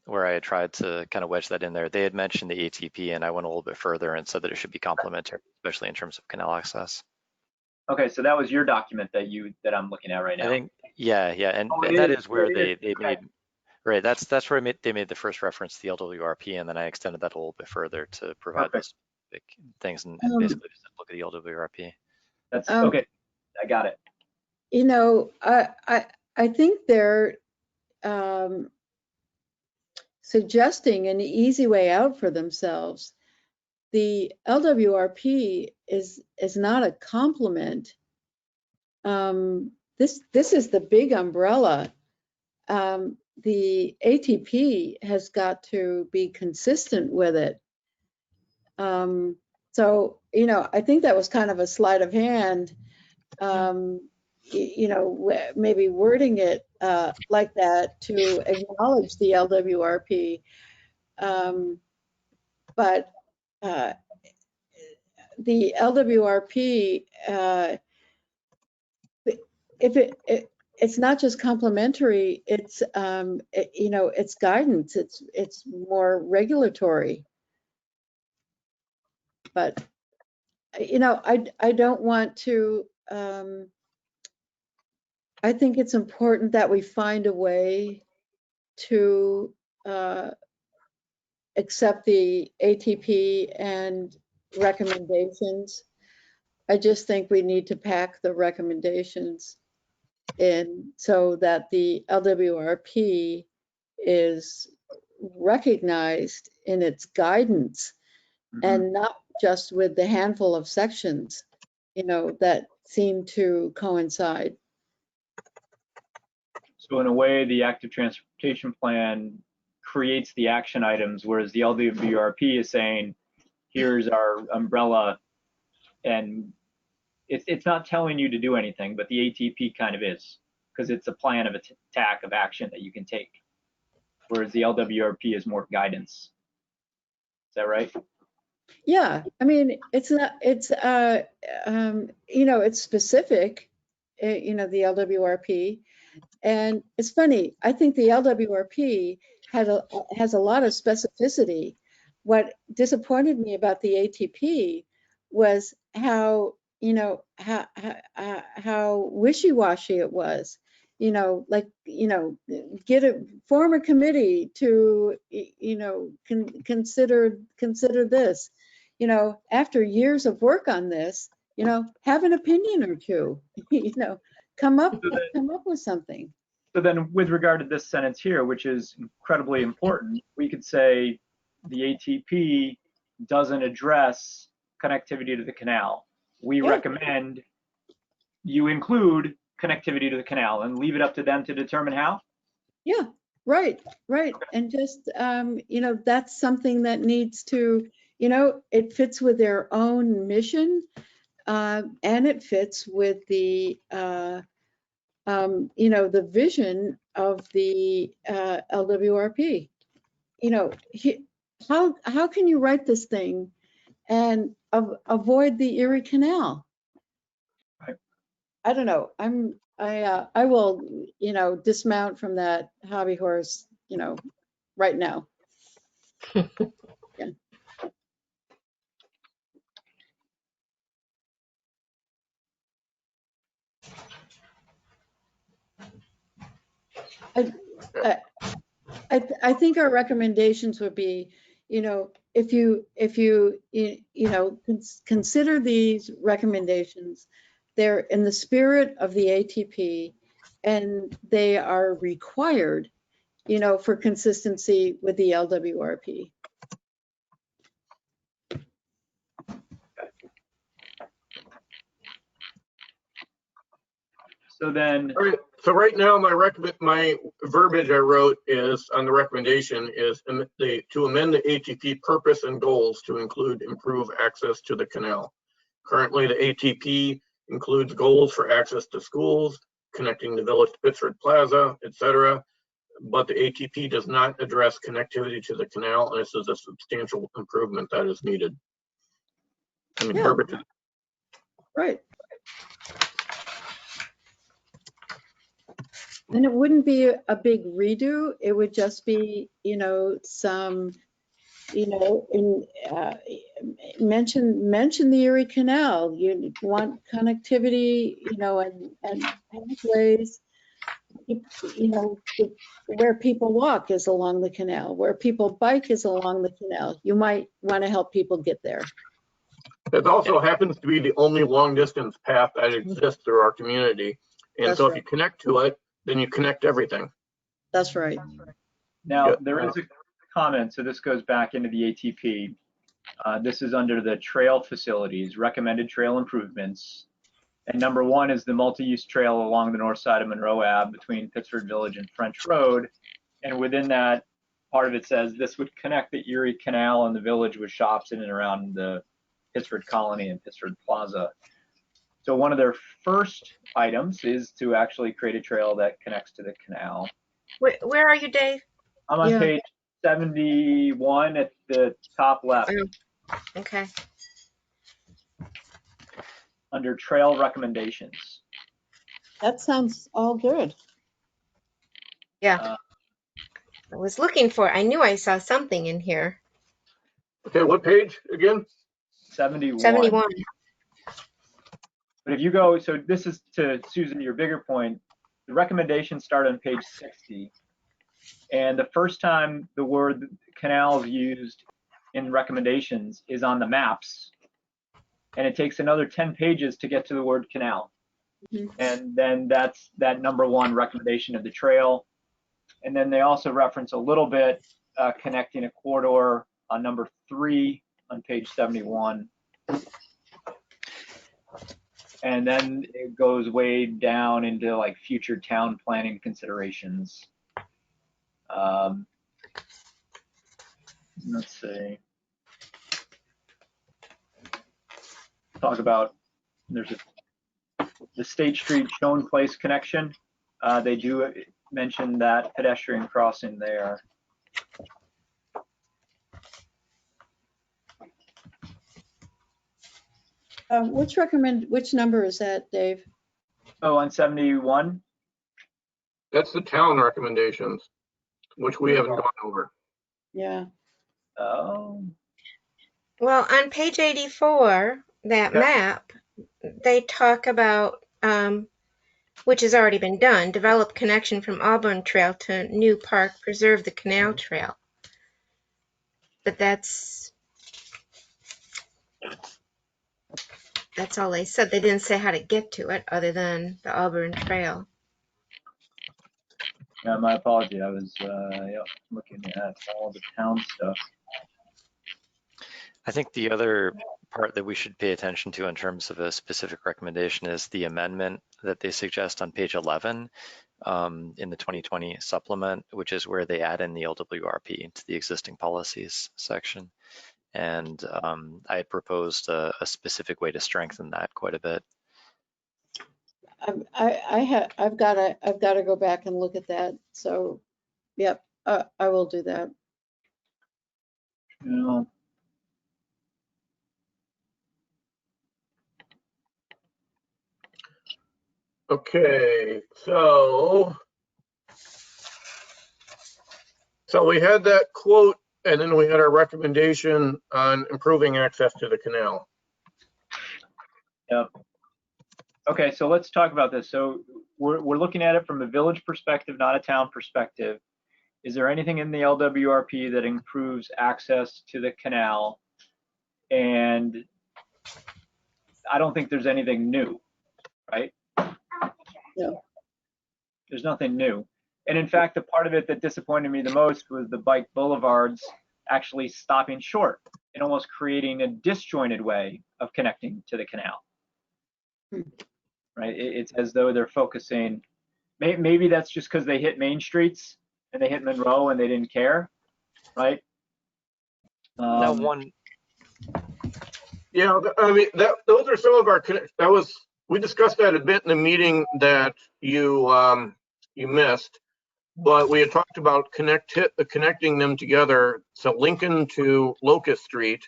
where I had tried to kind of wedge that in there. They had mentioned the ATP, and I went a little bit further and said that it should be complementary, especially in terms of canal access. Okay, so that was your document that I'm looking at right now. I think, yeah, and Oh, that is. is where It they is. made, right, that's where they made the first reference to the LWRP, and then I extended that a little bit further to provide those specific things and basically just look at the LWRP. That's okay. I got it. You know, I think they're suggesting an easy way out for themselves. The LWRP is not a complement. This is the big umbrella. The ATP has got to be consistent with it. So, you know, I think that was kind of a sleight of hand. You know, maybe wording it like that to acknowledge the LWRP. But the LWRP, it's not just complementary, it's, you know, it's guidance, it's more regulatory. But, you know, I don't want to, I think it's important that we find a way to accept the ATP and recommendations. I just think we need to pack the recommendations in so that the LWRP is recognized in its guidance and not just with the handful of sections, you know, that seem to coincide. So in a way, the active transportation plan creates the action items, whereas the LWRP is saying, here's our umbrella, and it's not telling you to do anything, but the ATP kind of is, because it's a plan of attack of action that you can take, whereas the LWRP is more guidance. Is that right? Yeah, I mean, it's not, it's, you know, it's specific, you know, the LWRP. And it's funny, I think the LWRP has a lot of specificity. What disappointed me about the ATP was how, you know, how wishy-washy it was. You know, like, you know, form a committee to, you know, consider this. You know, after years of work on this, you know, have an opinion or two. You know, come up with something. So then with regard to this sentence here, which is incredibly important, we could say the ATP doesn't address connectivity to the canal. We recommend you include connectivity to the canal and leave it up to them to determine how? Yeah, right. And just, you know, that's something that needs to, you know, it fits with their own mission, and it fits with the, you know, the vision of the LWRP. You know, how can you write this thing and avoid the Erie Canal? Right. I don't know. I will, you know, dismount from that hobby horse, you know, right now. Yeah. I think our recommendations would be, if you consider these recommendations, they're in the spirit of the ATP and they are required, for consistency with the LWRP. So then, All right, so right now, my verbiage I wrote is, on the recommendation, is to amend the ATP purpose and goals to include improve access to the canal. Currently, the ATP includes goals for access to schools, connecting the village to Pittsford Plaza, etc. But the ATP does not address connectivity to the canal, and this is a substantial improvement that is needed. I mean, Yeah. verbiage. Right. And it wouldn't be a big redo. It would just be, some, mention the Erie Canal. You want connectivity, and pathways. Where people walk is along the canal. Where people bike is along the canal. You might want to help people get there. It also happens to be the only long distance path that exists through our community. And That's so if right. you connect to it, then you connect everything. That's right. now Yeah. there is a comment, so this goes back into the ATP. This is under the trail facilities, recommended trail improvements. And number 1 is the multi-use trail along the north side of Monroe Ave between Pittsford Village and French Road. And within that, part of it says this would connect the Erie Canal and the village with shops in and around the Pittsford Colony and Pittsford Plaza. So one of their first items is to actually create a trail that connects to the canal. Where are you, Dave? I'm on Yeah. page 71 at the top left, Okay. under trail recommendations. That sounds all good. Yeah. I was looking for, I knew I saw something in here. Okay, what page again? 71. 71. But if you go, so this is to Susan, your bigger point, the recommendations start on page 60. And the first time the word canal is used in recommendations is on the maps. And it takes another 10 pages to get to the word canal. Mhm. And then that's that number 1 recommendation of the trail. And then they also reference a little bit connecting a corridor on number 3 on page 71. And then it goes way down into like future town planning considerations. Let's see. Talk about, there's the State Street Schoen Place connection. They do mention that pedestrian crossing there. Which number is that, Dave? Oh, on 71? That's the town recommendations, which we haven't gone over. Yeah. Oh, Well, on page 84, that Yeah. map, they talk about, which has already been done, develop connection from Auburn Trail to New Park, preserve the Canal Trail. But that's all they said. They didn't say how to get to it other than the Auburn Trail. yeah, my apology. I was looking at all the town stuff. I think the other part that we should pay attention to in terms of a specific recommendation is the amendment that they suggest on page 11 in the 2020 supplement, which is where they add in the LWRP to the existing policies section. And I had proposed a specific way to strengthen that quite a bit. I've got to go back and look at that. So, yep, I will do that. Yeah. Okay, so we had that quote, and then we had our recommendation on improving access to the canal. Yep. Okay, so let's talk about this. So we're looking at it from a village perspective, not a town perspective. Is there anything in the LWRP that improves access to the canal? And I don't think there's anything new, right? No. There's nothing new. And in fact, the part of it that disappointed me the most was the bike boulevards actually stopping short and almost creating a disjointed way of connecting to the canal. Right? It's as though they're focusing, maybe that's just because they hit main streets and they hit Monroe and they didn't care, right? Now, one, Yeah, I mean, those are some of our, we discussed that a bit in the meeting that you missed, but we had talked about connecting them together. So Lincoln to Locust Street.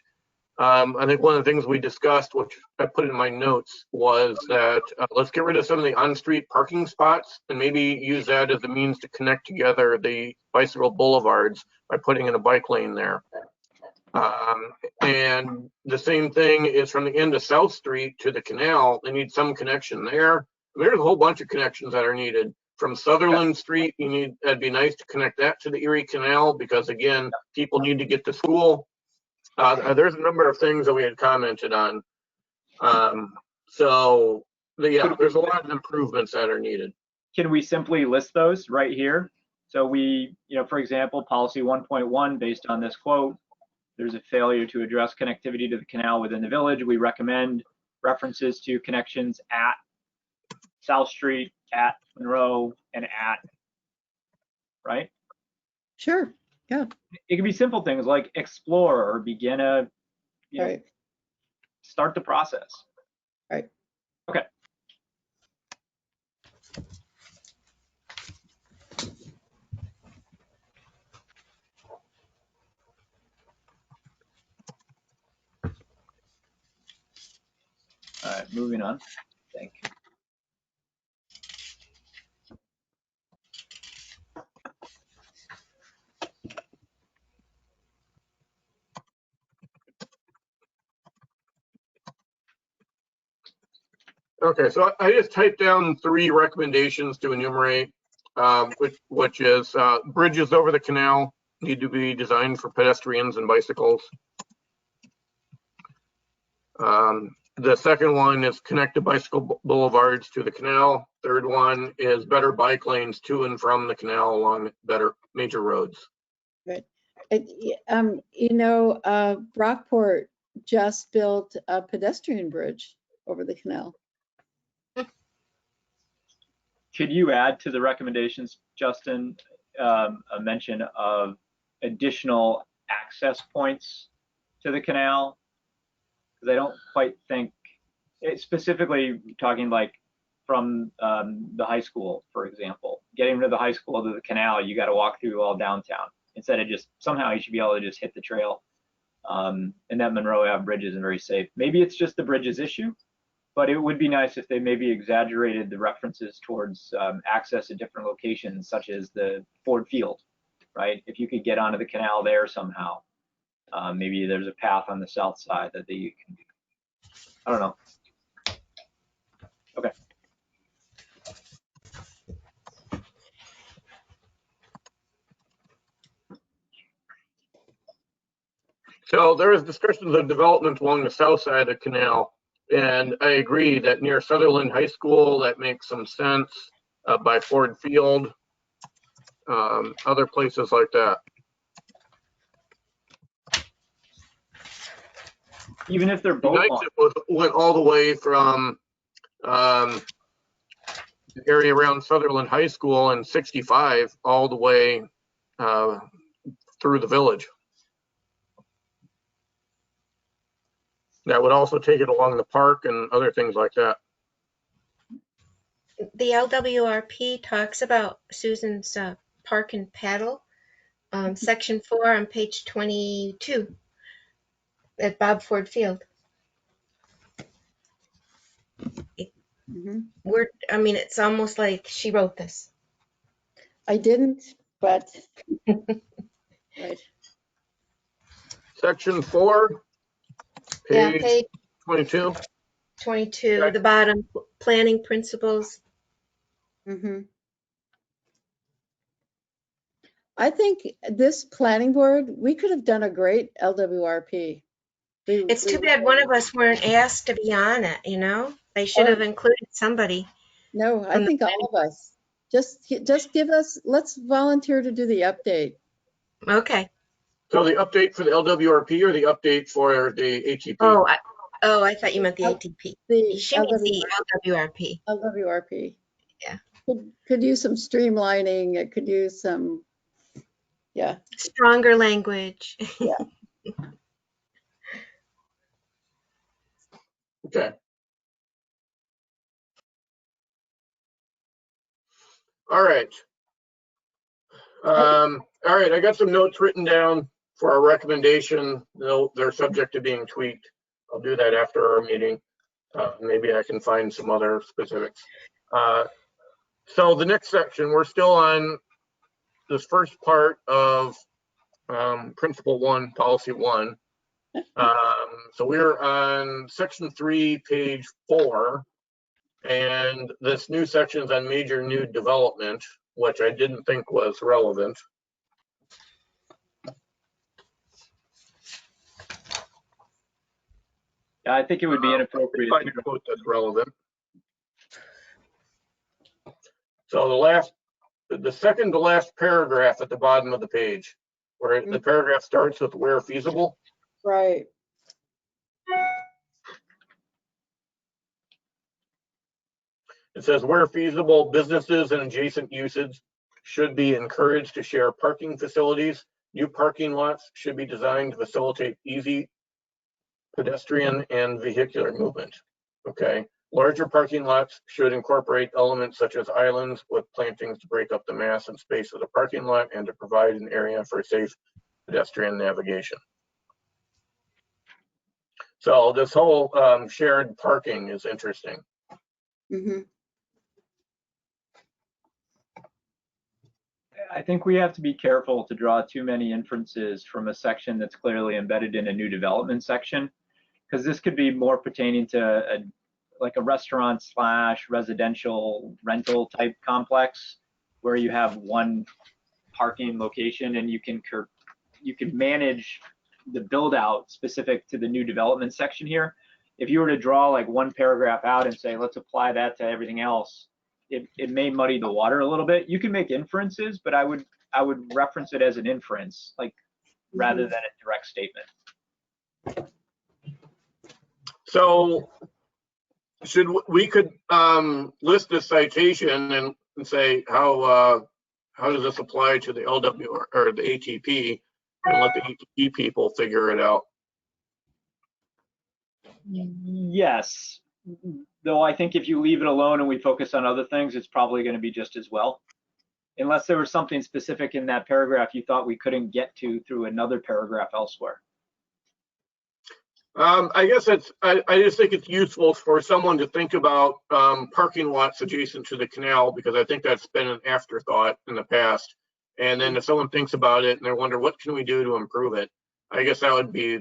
I think one of the things we discussed, which I put in my notes, was that let's get rid of some of the on-street parking spots and maybe use that as a means to connect together the bicycle boulevards by putting in a bike lane there. And the same thing is from the end of South Street to the canal. They need some connection there. There's a whole bunch of connections that are needed. From Sutherland Street, that'd be nice to connect that to the Erie Canal because again, people need to get to school. There's a number of things that we had commented on. So yeah, there's a lot of improvements that are needed. Can we simply list those right here? So we, for example, policy 1.1, based on this quote, there's a failure to address connectivity to the canal within the village. We recommend references to connections at South Street, at Monroe, and at, right? Sure, yeah. It can be simple things like explore or begin a, Right. Start the process. Right. Okay. All right, moving on. Thank you. Okay, so I just typed down 3 recommendations to enumerate, which is bridges over the canal need to be designed for pedestrians and bicycles. The second one is connected bicycle boulevards to the canal. Third one is better bike lanes to and from the canal along better major roads. Right. Brockport just built a pedestrian bridge over the canal. Could you add to the recommendations, Justin, a mention of additional access points to the canal? Because I don't quite think, specifically talking like from the high school, for example, getting to the high school to the canal, you got to walk through all downtown instead of just somehow you should be able to just hit the trail. And that Monroe Ave bridge isn't very safe. Maybe it's just the bridge's issue, but it would be nice if they maybe exaggerated the references towards access at different locations, such as the Ford Field, right? If you could get onto the canal there somehow, maybe there's a path on the south side that you can, I don't know. Okay. So there is discussions of development along the south side of the canal. And I agree that near Sutherland High School, that makes some sense, by Ford Field, other places like that. Even if they're both Nice it went all the way from the area around Sutherland High School and 65 all the way through the village. That would also take it along the park and other things like that. The LWRP talks about Susan's park and paddle, section 4 on page 22 at Bob Ford Field. It's almost like she wrote this. I didn't, but right. Section 4, Yeah, page page 22. 22, Okay. the bottom, planning principles. Mhm. I think this planning board, we could have done a great LWRP. It's too bad one of us weren't asked to be on it, you know? They should have included somebody. No, I from the think all of us. Just give us, let's volunteer to do the update. Okay. So the update for the LWRP or the update for the ATP? Oh, I thought you meant the ATP. The She means the LWRP. LWRP. Yeah. Could use some streamlining. It could use some, yeah. Stronger language. Yeah. Okay. All right. All right, I got some notes written down for a recommendation. They're subject to being tweaked. I'll do that after our meeting. Maybe I can find some other specifics. So the next section, we're still on this first part of Principle 1, Policy 1. So we're on Section 3, page 4. And this new section is on major new development, which I didn't think was relevant. Yeah, I think it would be inappropriate. Find a quote that's relevant. So the second to last paragraph at the bottom of the page, where the paragraph starts with where feasible. Right. It says where feasible, businesses and adjacent uses should be encouraged to share parking facilities. New parking lots should be designed to facilitate easy pedestrian and vehicular movement. Okay. Larger parking lots should incorporate elements such as islands with plantings to break up the mass and space of the parking lot and to provide an area for safe pedestrian navigation. So this whole shared parking is interesting. Mm-hmm. I think we have to be careful to draw too many inferences from a section that's clearly embedded in a new development section, because this could be more pertaining to like a restaurant / residential rental type complex where you have one parking location and you can manage the build out specific to the new development section here. If you were to draw like one paragraph out and say, let's apply that to everything else, it may muddy the water a little bit. You can make inferences, but I would reference it as an inference, like rather than a direct statement. So we could list this citation and say how does this apply to the LW or the ATP, and let the ATP people figure it out. Yes, though I think if you leave it alone and we focus on other things, it's probably going to be just as well. Unless there was something specific in that paragraph you thought we couldn't get to through another paragraph elsewhere. I guess I just think it's useful for someone to think about parking lots adjacent to the canal, because I think that's been an afterthought in the past. And then if someone thinks about it and they wonder what can we do to improve it, I guess that would be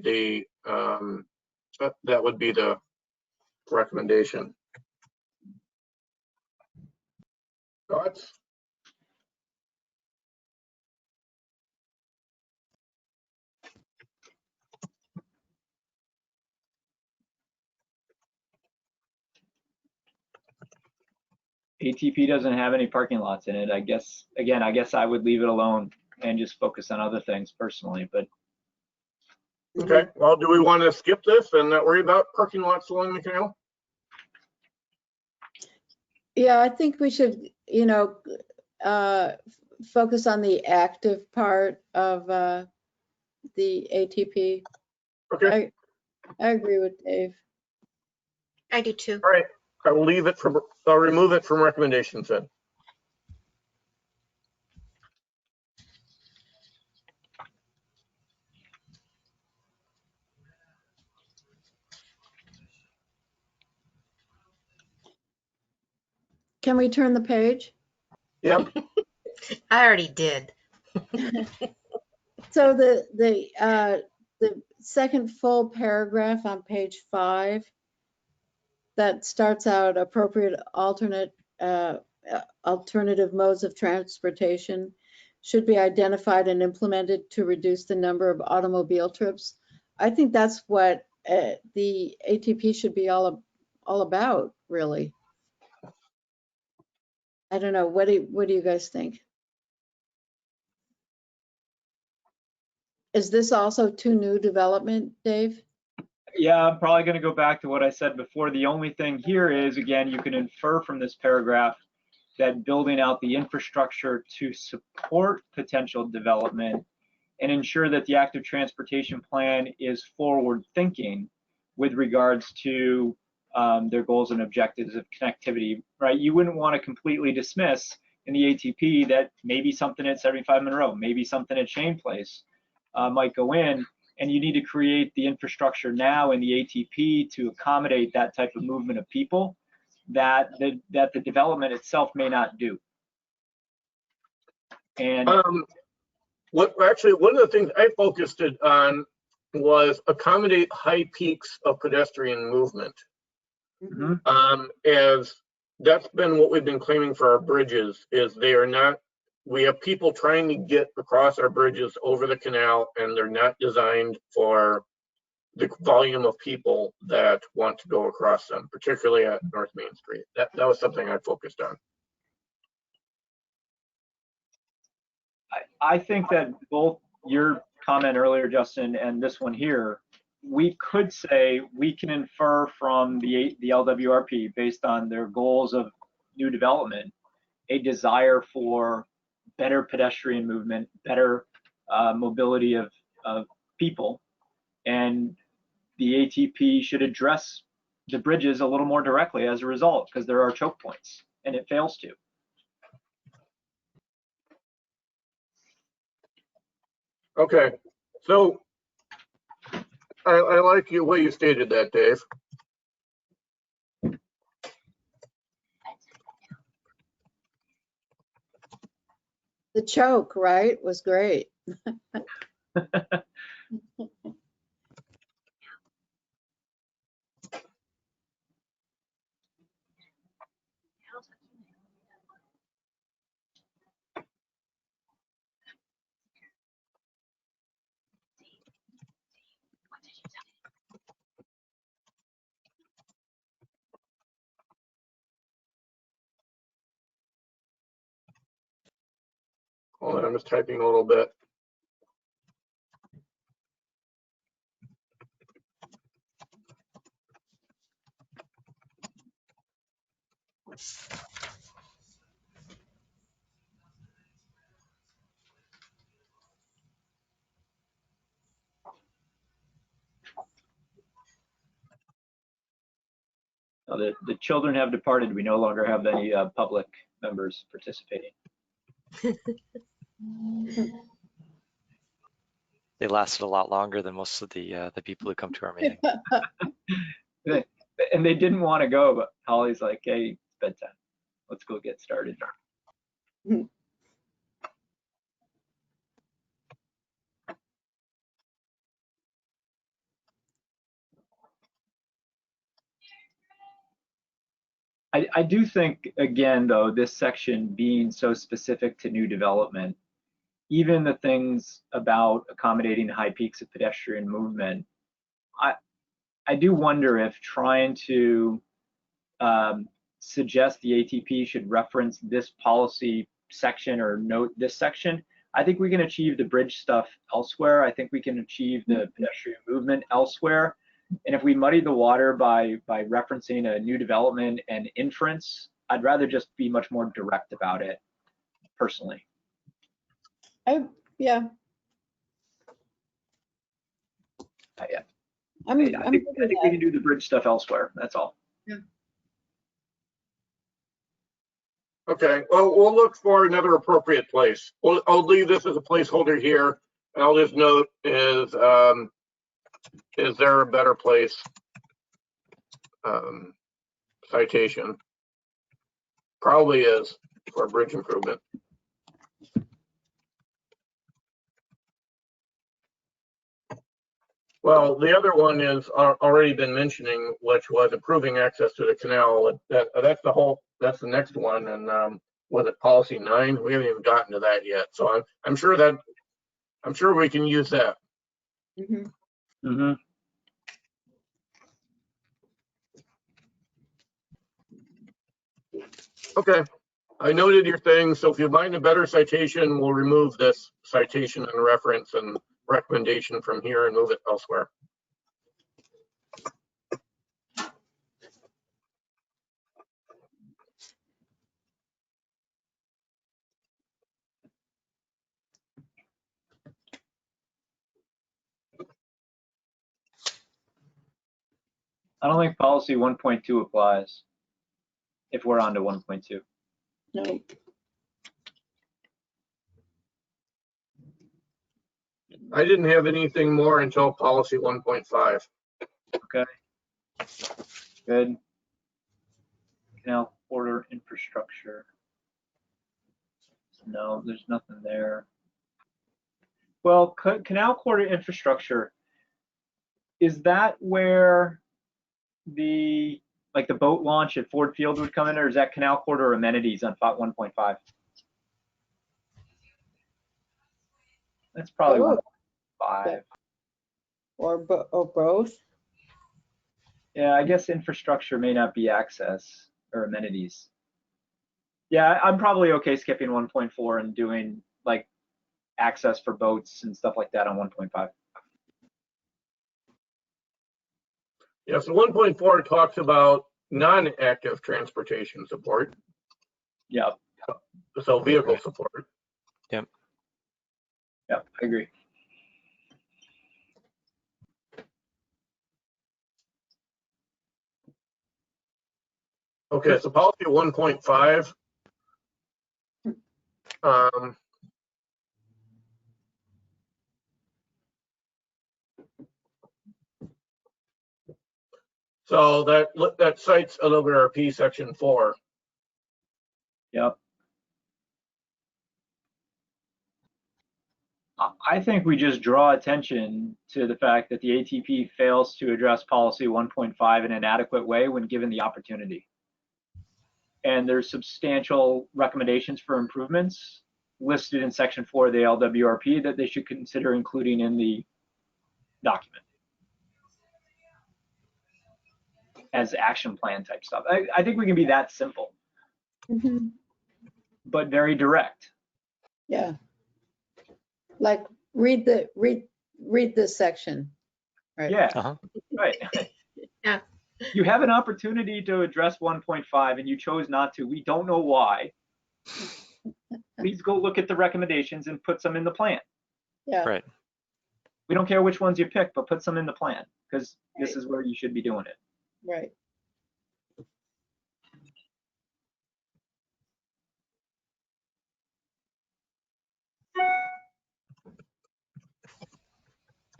the recommendation. Thoughts? ATP doesn't have any parking lots in it. I guess I would leave it alone and just focus on other things personally, but. Okay, well, do we want to skip this and not worry about parking lots along the canal? Yeah, I think we should, focus on the active part of the ATP. Okay. I agree with Dave. I do too. All right, I'll remove it from recommendations then. Can we turn the page? Yep. I already did. So the second full paragraph on page 5, that starts out appropriate alternative modes of transportation should be identified and implemented to reduce the number of automobile trips. I think that's what the ATP should be all about, really. I don't know. What do you guys think? Is this also too new development, Dave? Yeah, I'm probably going to go back to what I said before. The only thing here is, again, you can infer from this paragraph that building out the infrastructure to support potential development and ensure that the active transportation plan is forward thinking with regards to their goals and objectives of connectivity, right? You wouldn't want to completely dismiss in the ATP that maybe something at 75 Monroe, maybe something at Shane Place might go in, and you need to create the infrastructure now in the ATP to accommodate that type of movement of people that the development itself may not do. And actually, one of the things I focused it on was accommodate high peaks of pedestrian movement. As that's been what we've been claiming for our bridges, is they are not, we have people trying to get across our bridges over the canal, and they're not designed for the volume of people that want to go across them, particularly at North Main Street. That was something I focused on. I think that both your comment earlier, Justin, and this one here, we could say we can infer from the LWRP, based on their goals of new development, a desire for better pedestrian movement, better mobility of people, and the ATP should address the bridges a little more directly as a result, because there are choke points, and it fails to. Okay, so I like the way you stated that, Dave. The choke, right, was great. Hold on, I'm just typing a little bit. The children have departed. We no longer have any public members participating. They lasted a lot longer than most of the people who come to our meeting. And they didn't want to go, but Holly's like, hey, it's bedtime. Let's go get started. I do think, again, though, this section being so specific to new development, even the things about accommodating high peaks of pedestrian movement, I do wonder if trying to suggest the ATP should reference this policy section or note this section. I think we can achieve the bridge stuff elsewhere. I think we can achieve the pedestrian movement elsewhere. And if we muddy the water by referencing a new development and inference, I'd rather just be much more direct about it, personally. Yeah. I think we can do the bridge stuff elsewhere. That's all. Yeah. Okay, well, we'll look for another appropriate place. I'll leave this as a placeholder here, and I'll just note is there a better place? Citation. Probably is for a bridge improvement. Well, the other one is already been mentioning, which was approving access to the canal. That's the next one. And was it policy 9? We haven't even gotten to that yet. So I'm sure we can use that. Mhm. Mm-hmm. Okay. I noted your thing. So if you find a better citation, we'll remove this citation and reference and recommendation from here and move it elsewhere. I don't think policy 1.2 applies if we're on to 1.2. No. I didn't have anything more until policy 1.5. Okay. Good. Canal corridor infrastructure. No, there's nothing there. Well, canal corridor infrastructure, is that where the boat launch at Ford Field would come in, or is that canal corridor amenities on 1.5? That's probably Both. 1.5. Or both. Yeah, I guess infrastructure may not be access or amenities. Yeah, I'm probably okay skipping 1.4 and doing like access for boats and stuff like that on 1.5. Yeah, so 1.4 talks about non-active transportation support. Yeah. So vehicle support. Yep, I agree. Okay, so policy 1.5. So that cites LWRP section 4. Yep. I think we just draw attention to the fact that the ATP fails to address policy 1.5 in an adequate way when given the opportunity. And there's substantial recommendations for improvements listed in section 4 of the LWRP that they should consider including in the document as action plan type stuff. I think we can be that simple, Mhm. but very direct. Yeah. Like read this section. Right. Yeah, right. Yeah. You have an opportunity to address 1.5 and you chose not to. We don't know why. Please go look at the recommendations and put some in the plan. Yeah. Right. We don't care which ones you pick, but put some in the plan because this is where you should be doing it. Right.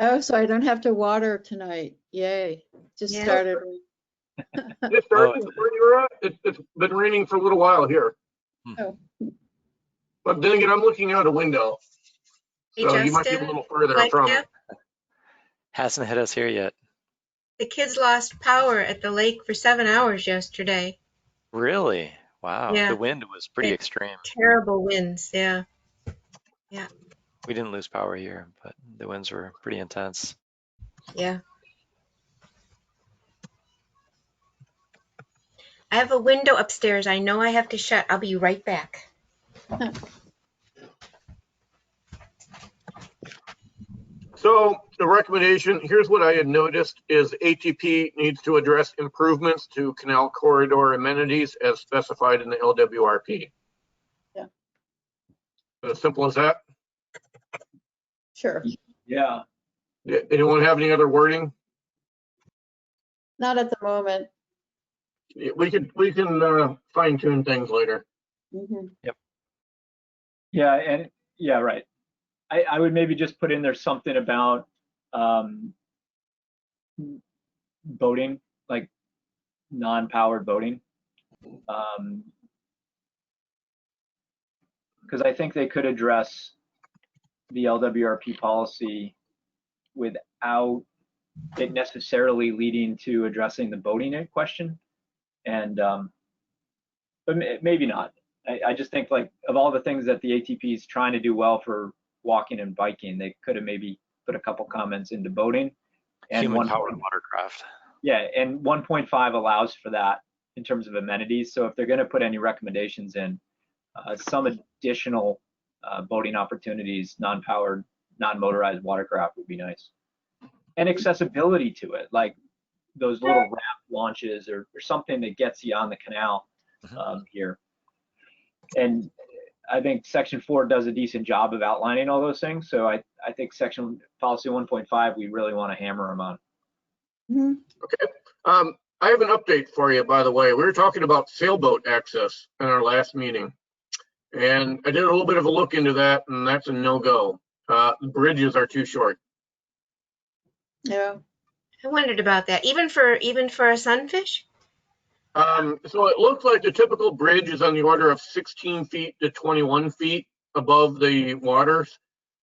Oh, so I don't have to water tonight. Yay. Just Yeah. started. It started where you're at. It's been raining for a little while here. Oh. But then again, I'm looking out a window. Hey, So you might be a Justin, little further like from you, it. Hasn't hit us here yet. the kids lost power at the lake for 7 hours yesterday. Really? Wow. Yeah. The wind was pretty Yeah. extreme. Terrible winds. Yeah. We didn't lose power here, but the winds were pretty intense. Yeah. I have a window upstairs. I know I have to shut. I'll be right back. So the recommendation, here's what I had noticed, is ATP needs to address improvements to canal corridor amenities as specified in the LWRP. Yeah. As simple as that. Sure. Yeah. Anyone have any other wording? Not at the moment. We can fine tune things later. Mhm. Yeah, and yeah, right. I would maybe just put in there something about boating, like non-powered boating. Because I think they could address the LWRP policy without it necessarily leading to addressing the boating question. And, but maybe not. I just think, like, of all the things that the ATP is trying to do well for walking and biking, they could have maybe put a couple comments into boating. And Human-powered watercraft. Yeah, and 1.5 allows for that in terms of amenities. So if they're going to put any recommendations in, some additional boating opportunities, non-powered, non-motorized watercraft would be nice. And accessibility to it, like those little raft launches or something that gets you on the canal here. And I think Section 4 does a decent job of outlining all those things. So I think Section Policy 1.5, we really want to hammer them on. Mhm. Okay. I have an update for you, by the way. We were talking about sailboat access in our last meeting. And I did a little bit of a look into that, and that's a no-go. The bridges are too short. Yeah. I wondered about that. Even for a sunfish? So it looks like the typical bridge is on the order of 16 feet to 21 feet above the waters.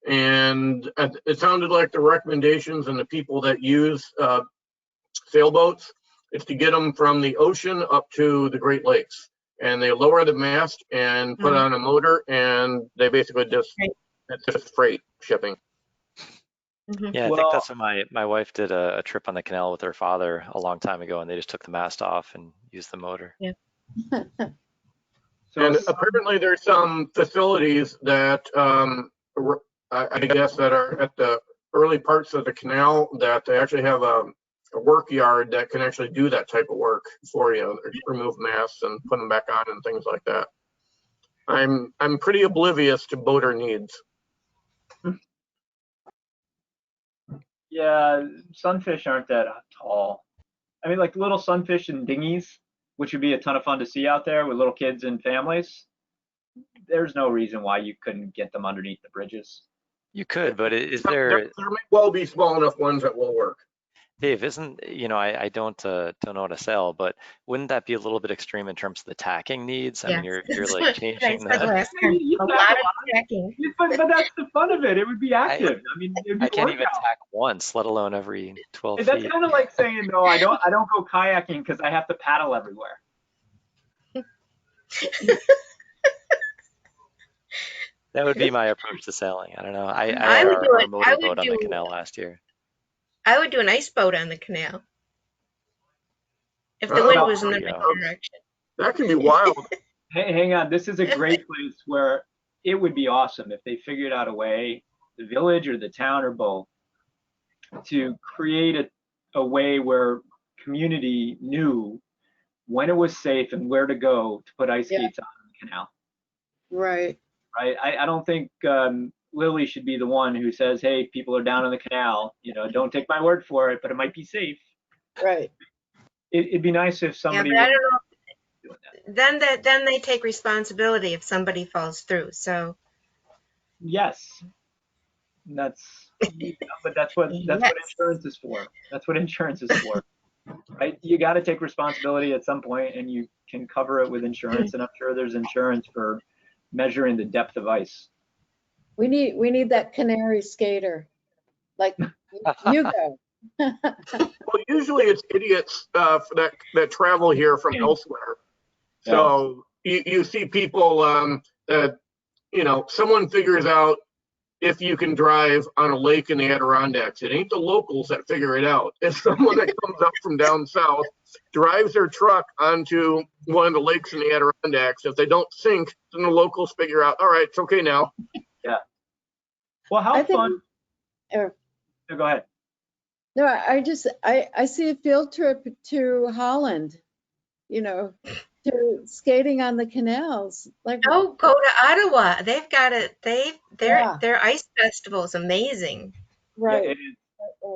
And it sounded like the recommendations and the people that use sailboats is to get them from the ocean up to the Great Lakes. And they lower the mast and put on a motor, and they basically just, it's just freight shipping. Yeah, I think that's what my wife did a trip on the canal with her father a long time ago, and they just took the mast off and used the motor. Yeah. And apparently there's some facilities that I guess that are at the early parts of the canal that they actually have a work yard that can actually do that type of work for you, remove masts and put them back on and things like that. I'm pretty oblivious to boater needs. Yeah, sunfish aren't that tall. I mean, like little sunfish and dinghies, which would be a ton of fun to see out there with little kids and families. There's no reason why you couldn't get them underneath the bridges. You could, but is there may well be small enough ones that will work. Dave, isn't, I don't know how to sail, but wouldn't that be a little bit extreme in terms of the tacking needs? I mean, you're like changing A lot of tacking. But that's the fun of it. It would be active. I mean, it'd be I can't even workout. tack once, let alone every 12 That's feet. kind of like saying, no, I don't go kayaking because I have to paddle everywhere. That would be my approach to sailing. I don't know. I I had would do our it. I motorboat would on the do- canal last year. I would do an ice boat on the canal. If the Oh, wind was in the there you right go. direction. That can be wild. Hey, hang on. This is a great place where it would be awesome if they figured out a way, the village or the town or both, to create a way where community knew when it was safe and where to go to put ice skates on the canal. Right. Right? I don't think Lily should be the one who says, hey, people are down on the canal, don't take my word for it, but it might be safe. Right. It'd be nice if Yeah, somebody but I was don't know. doing that. Then they take responsibility if somebody falls through. So Yes. But that's what Yes. insurance is for. That's what insurance is for. Right? You got to take responsibility at some point, and you can cover it with insurance. And I'm sure there's insurance for measuring the depth of ice. We need that canary skater. Like you go. Well, usually it's idiots that travel here from elsewhere. So you see people that, someone figures out if you can drive on a lake in the Adirondacks. It ain't the locals that figure it out. It's someone that comes up from down south, drives their truck onto one of the lakes in the Adirondacks. If they don't sink, then the locals figure out, all right, it's okay now. Yeah. Well, how I think- fun. Er, No, go ahead. No, I see a field trip to Holland, to skating on the canals. Like, go to Ottawa. They've got it. Yeah. Their ice festival is amazing. right. Yeah, it is.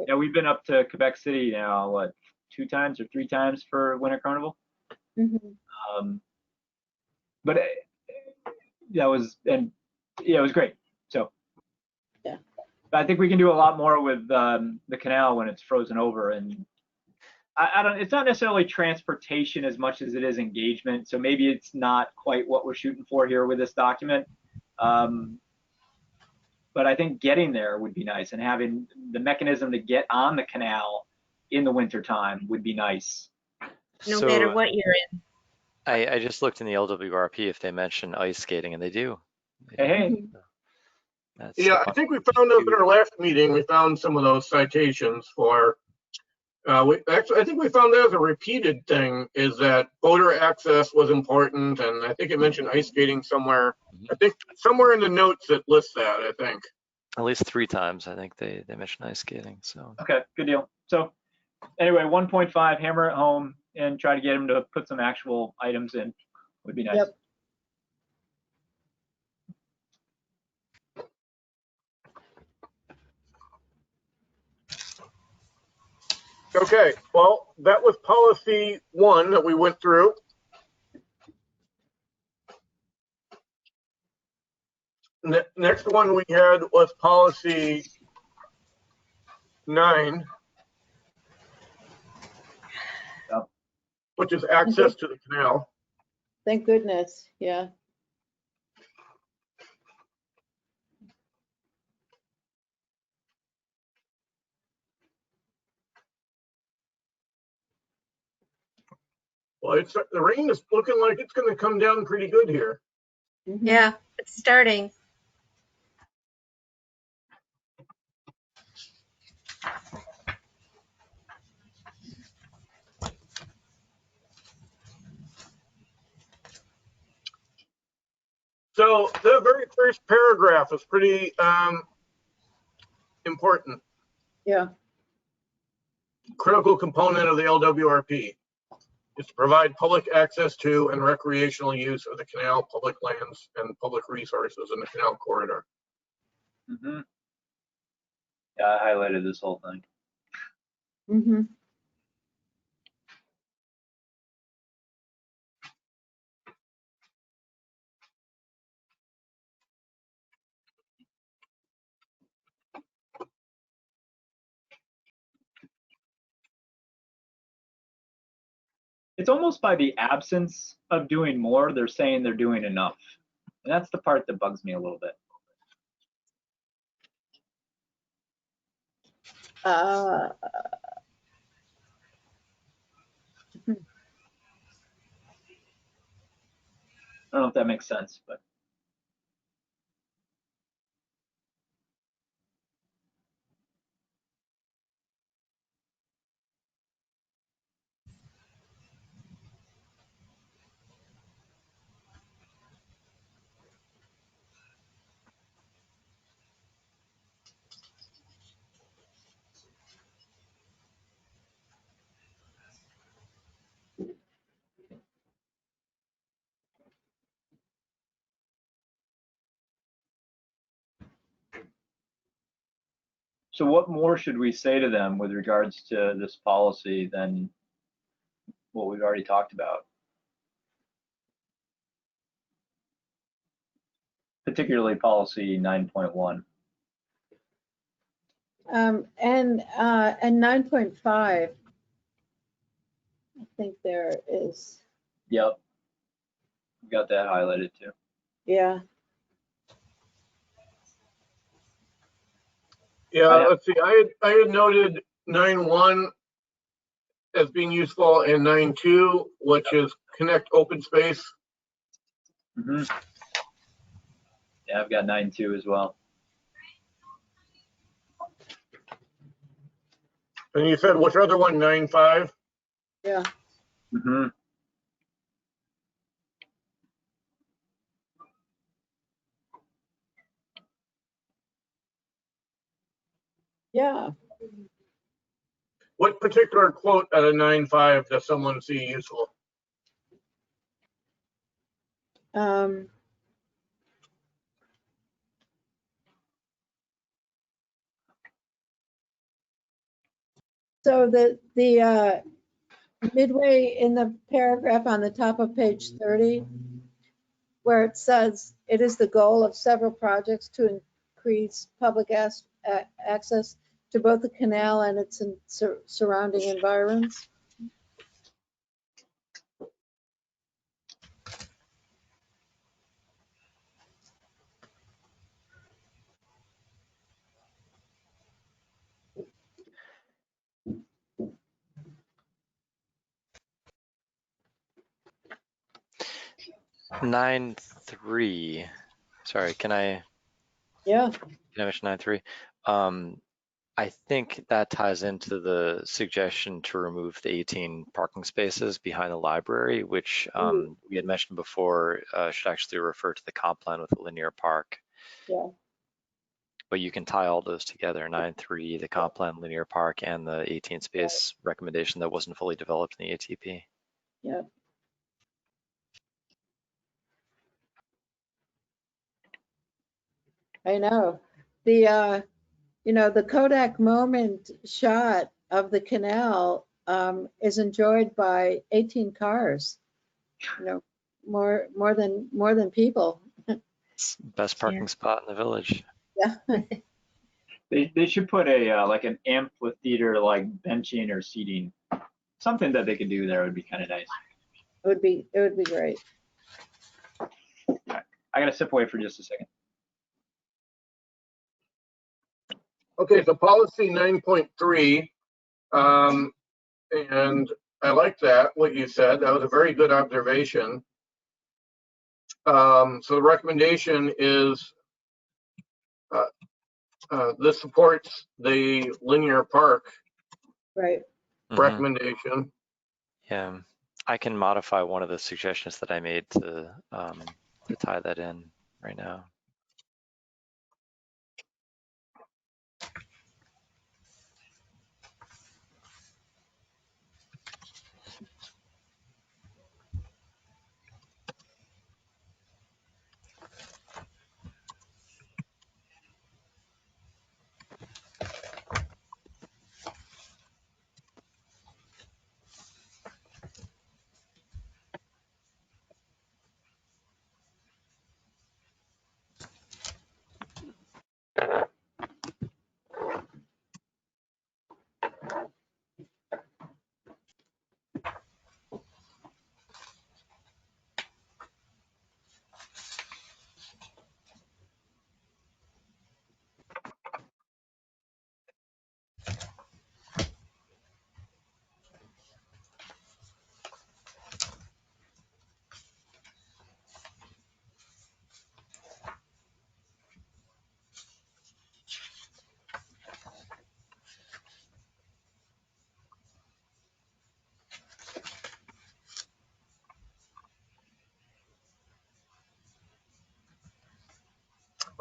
Yeah, we've been up to Quebec City now, 2 times or 3 times for Winter Carnival. Mhm. But it was great. So Yeah. I think we can do a lot more with the canal when it's frozen over. And it's not necessarily transportation as much as it is engagement. So maybe it's not quite what we're shooting for here with this document. But I think getting there would be nice, and having the mechanism to get on the canal in the winter time would be nice. no So matter what you're in. I just looked in the LWRP if they mention ice skating, and they do. They do. Hey, That's Yeah, I think we found those in our last meeting. We found some of those citations for, I think we found that as a repeated thing, is that boater access was important, and I think it mentioned ice skating somewhere. I think somewhere in the notes it lists that, I think. at least 3 times. I think they mentioned ice skating. So okay, good deal. So anyway, 1.5, hammer it home and try to get him to put some actual items in would be nice. Yep. Okay, well, that was policy 1 that we went through. Next one we had was policy 9, Yep. which is access to the canal. Thank goodness, yeah. Well, the rain is looking like it's going to come down pretty good here. Mhm. Yeah, it's starting. So the very first paragraph is pretty important. Yeah, Critical component of the LWRP is to provide public access to and recreational use of the canal, public lands, and public resources in the canal corridor. Mm-hmm. Yeah, I highlighted this whole thing. mm-hmm. It's almost by the absence of doing more, they're saying they're doing enough. And that's the part that bugs me a little bit. Uh, I don't know if that makes sense, but so what more should we say to them with regards to this policy than what we've already talked about? Particularly policy 9.1. and 9.5, I think there is, Yep. Got that highlighted too. yeah. Yeah, let's see. I had noted 9.1 as being useful, and 9.2, which is connect open space. Mm-hmm. Yeah, I've got 9.2 as well. And you said which other one? 9.5. Yeah. Mm-hmm. Yeah. What particular quote out of 9.5 does someone see useful? So the midway in the paragraph on the top of page 30, where it says it is the goal of several projects to increase public access to both the canal and its surrounding environs. 9.3. Sorry, can I Yeah, mention 9.3? I think that ties into the suggestion to remove the 18 parking spaces behind the library, which we had mentioned before should actually refer to the comp plan with the linear park. yeah. But you can tie all those together, 9.3, the comp plan, linear park, and the 18 space recommendation that wasn't fully developed in the ATP. Yeah. I know. The, the Kodak moment shot of the canal is enjoyed by 18 cars, more than people. It's best parking spot in the village. Yeah. They should put a like an amphitheater like benching or seating, something that they could do there would be kind of nice. It would be great. I gotta step away for just a second. Okay, so policy 9.3, and I like that, what you said. That was a very good observation. So the recommendation is this supports the linear park Right. recommendation. Yeah, I can modify one of the suggestions that I made to tie that in right now.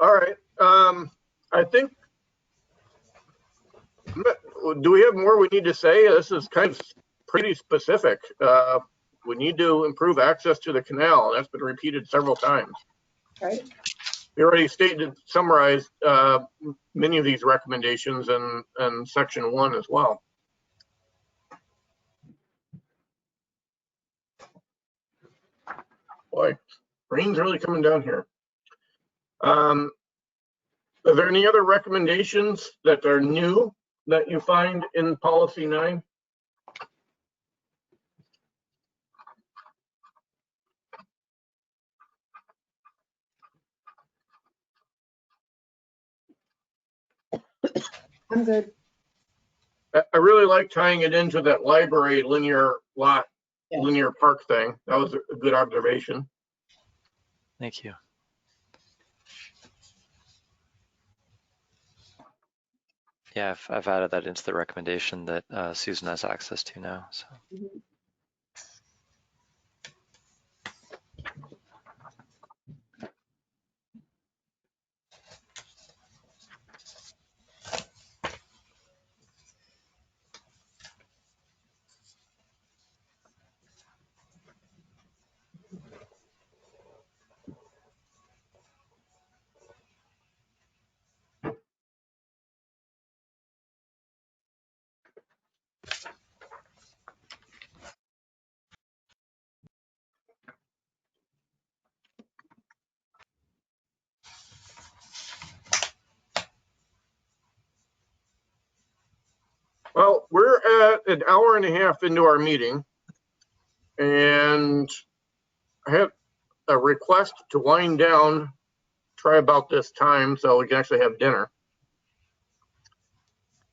All right. I think, do we have more we need to say? This is kind of pretty specific. We need to improve access to the canal. That's been repeated several times. Right. We already summarized many of these recommendations in section 1 as well. Boy, rain's really coming down here. Are there any other recommendations that are new that you find in policy 9? I'm good. I really like tying it into that library linear lot, Yeah. linear park thing. That was a good observation. Thank you. Yeah, I've added that into the recommendation that Susan has access to now. So. Mhm. Well, we're at an hour and a half into our meeting, and I have a request to wind down, try about this time so we can actually have dinner.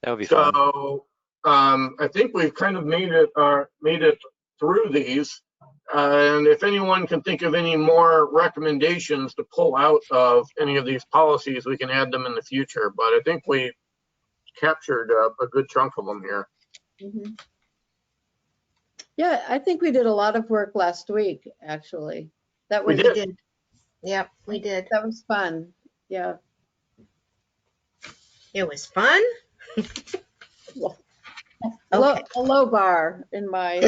That would be fun. So I think we've kind of made it through these. And if anyone can think of any more recommendations to pull out of any of these policies, we can add them in the future. But I think we captured a good chunk of them here. Mhm. Yeah, I think we did a lot of work last week, actually. That We was, We did. Yep, we did. that was fun. Yeah. It was fun. A low bar in my,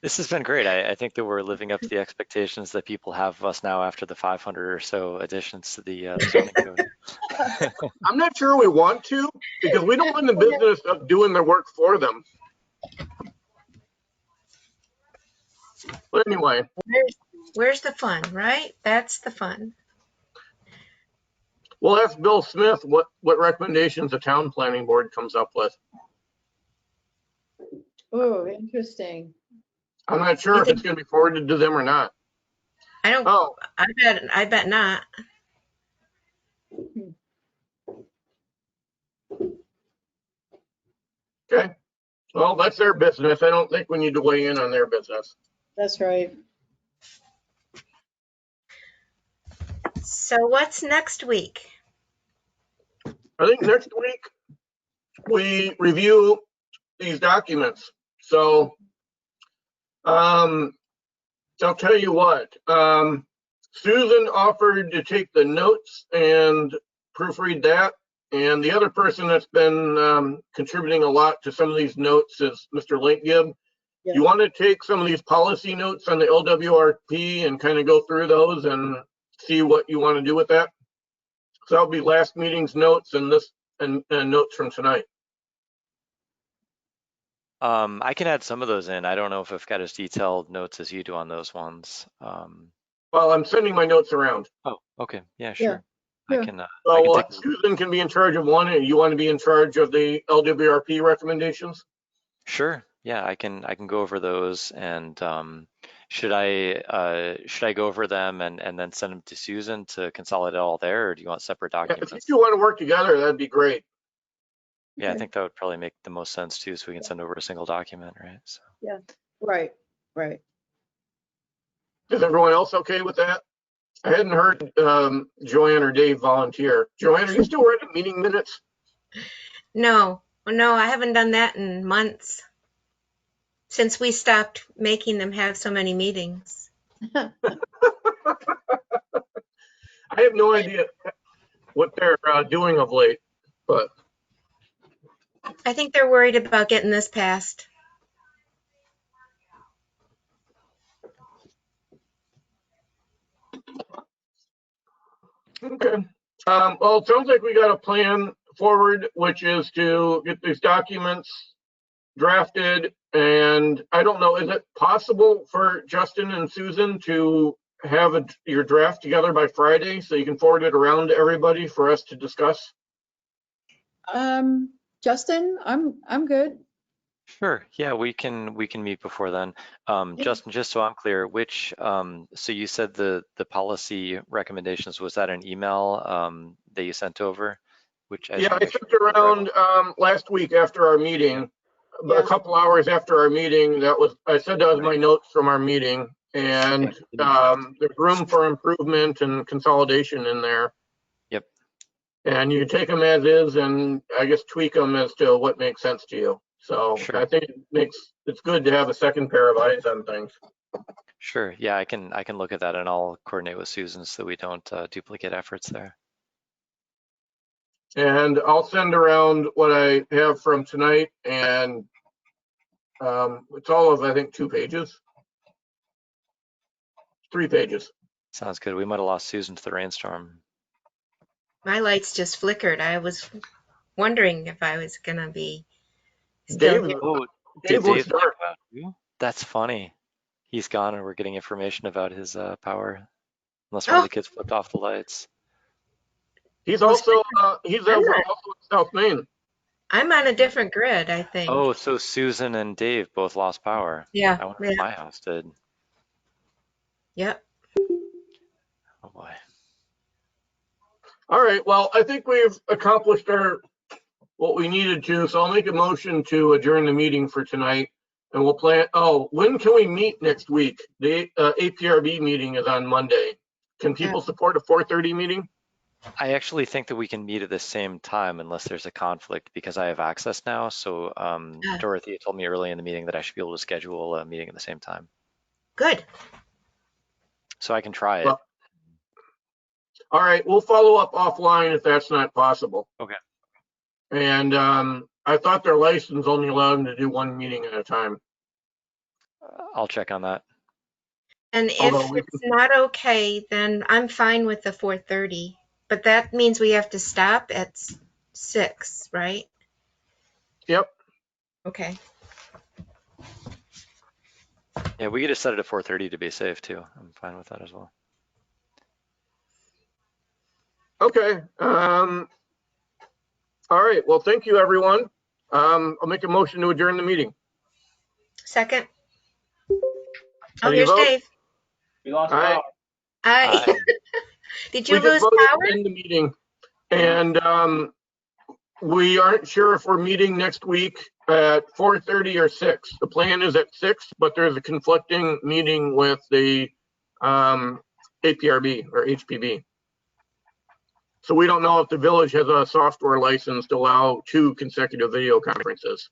This has been great. I think that we're living up to the expectations that people have of us now after the 500 or so additions to the zoning code. I'm not sure we want to, because we don't want the business of doing their work for them. But anyway, Where's the fun, right? That's the fun. we'll ask Bill Smith what recommendations the town planning board comes up with. oh, interesting. I'm not sure if it's going to be forwarded to them or not. I don't. Oh, I bet not. okay. Well, that's their business. I don't think we need to weigh in on their business. That's right. So what's next week? I think next week we review these documents. So I'll tell you what, Susan offered to take the notes and proofread that. And the other person that's been contributing a lot to some of these notes is Mr. Linkgib. Yeah. You want to take some of these policy notes on the LWRP and kind of go through those and see what you want to do with that? So that'll be last meeting's notes and this and notes from tonight. I can add some of those in. I don't know if I've got as detailed notes as you do on those ones. Well, I'm sending my notes around. Oh, okay. Yeah, sure. Yeah. I can So take Susan can be in charge of one, and you want to be in charge of the LWRP recommendations? Sure. Yeah, I can go over those, and should I go over them and then send them to Susan to consolidate all there, or do you want separate Yeah, documents? if you want to work together, that'd be great. Yeah, I Okay. think that would probably make the most sense too, so we can send over a single document, right? So. Right, right. Is everyone else okay with that? I hadn't heard Joanne or Dave volunteer. Joanne, are you still writing meeting minutes? No, I haven't done that in months. Since we stopped making them have so many meetings. I have no idea what they're doing of late, but I think they're worried about getting this passed. okay. Well, it sounds like we got a plan forward, which is to get these documents drafted. And I don't know, is it possible for Justin and Susan to have your draft together by Friday so you can forward it around to everybody for us to discuss? Justin, I'm good. Sure. Yeah, we can meet before then. Justin, just so I'm clear, which so you said the policy recommendations, was that an email that you sent over? Which Yeah, I sent it around last week after our meeting, a couple hours after our meeting. I said that was my notes from our meeting, and there's room for improvement and consolidation in there. Yep. And you take them as is, and I guess tweak them as to what makes sense to you. So Sure. I think it's good to have a second pair of eyes on things. Sure. Yeah, I can look at that, and I'll coordinate with Susan so we don't duplicate efforts there. And I'll send around what I have from tonight, and it's all of, I think, 2 pages. 3 pages. Sounds good. We might have lost Susan to the rainstorm. My lights just flickered. I was wondering if I was gonna be still Dave, here. Oh, Dave did looks Dave talk dark. about you? That's funny. He's gone, and we're getting information about his power. Unless one of the kids flipped off the lights. He's also he's also in South Main. I'm on a different grid, I think. Oh, so Susan and Dave both lost power. Yeah, I wonder if my house did. Yep. Oh boy. All right. Well, I think we've accomplished what we needed to. So I'll make a motion to adjourn the meeting for tonight. And we'll plan, oh, when can we meet next week? The APRB meeting is on Monday. Can people support a 4:30 meeting? I actually think that we can meet at the same time unless there's a conflict because I have access now. So Dorothy told me early in the meeting that I should be able to schedule a meeting at the same time. Good. So I can try it. Well, all right, we'll follow up offline if that's not possible. Okay. And I thought their license only allowed them to do one meeting at a time. I'll check on that. And if Although we it's not okay, then I'm fine with the 4:30. But that means we have to stop at 6, right? Yep. Okay. Yeah, we could just set it at 4:30 to be safe too. I'm fine with that as well. Okay. All right. Well, thank you, everyone. I'll make a motion to adjourn the meeting. Second. How Oh, do you here's vote? Dave. We lost All right. power. Aye. Did you We just lose voted power? to end the meeting, and we aren't sure if we're meeting next week at 4:30 or 6. The plan is at 6, but there's a conflicting meeting with the APRB or HPB. So we don't know if the village has a software license to allow 2 consecutive video conferences.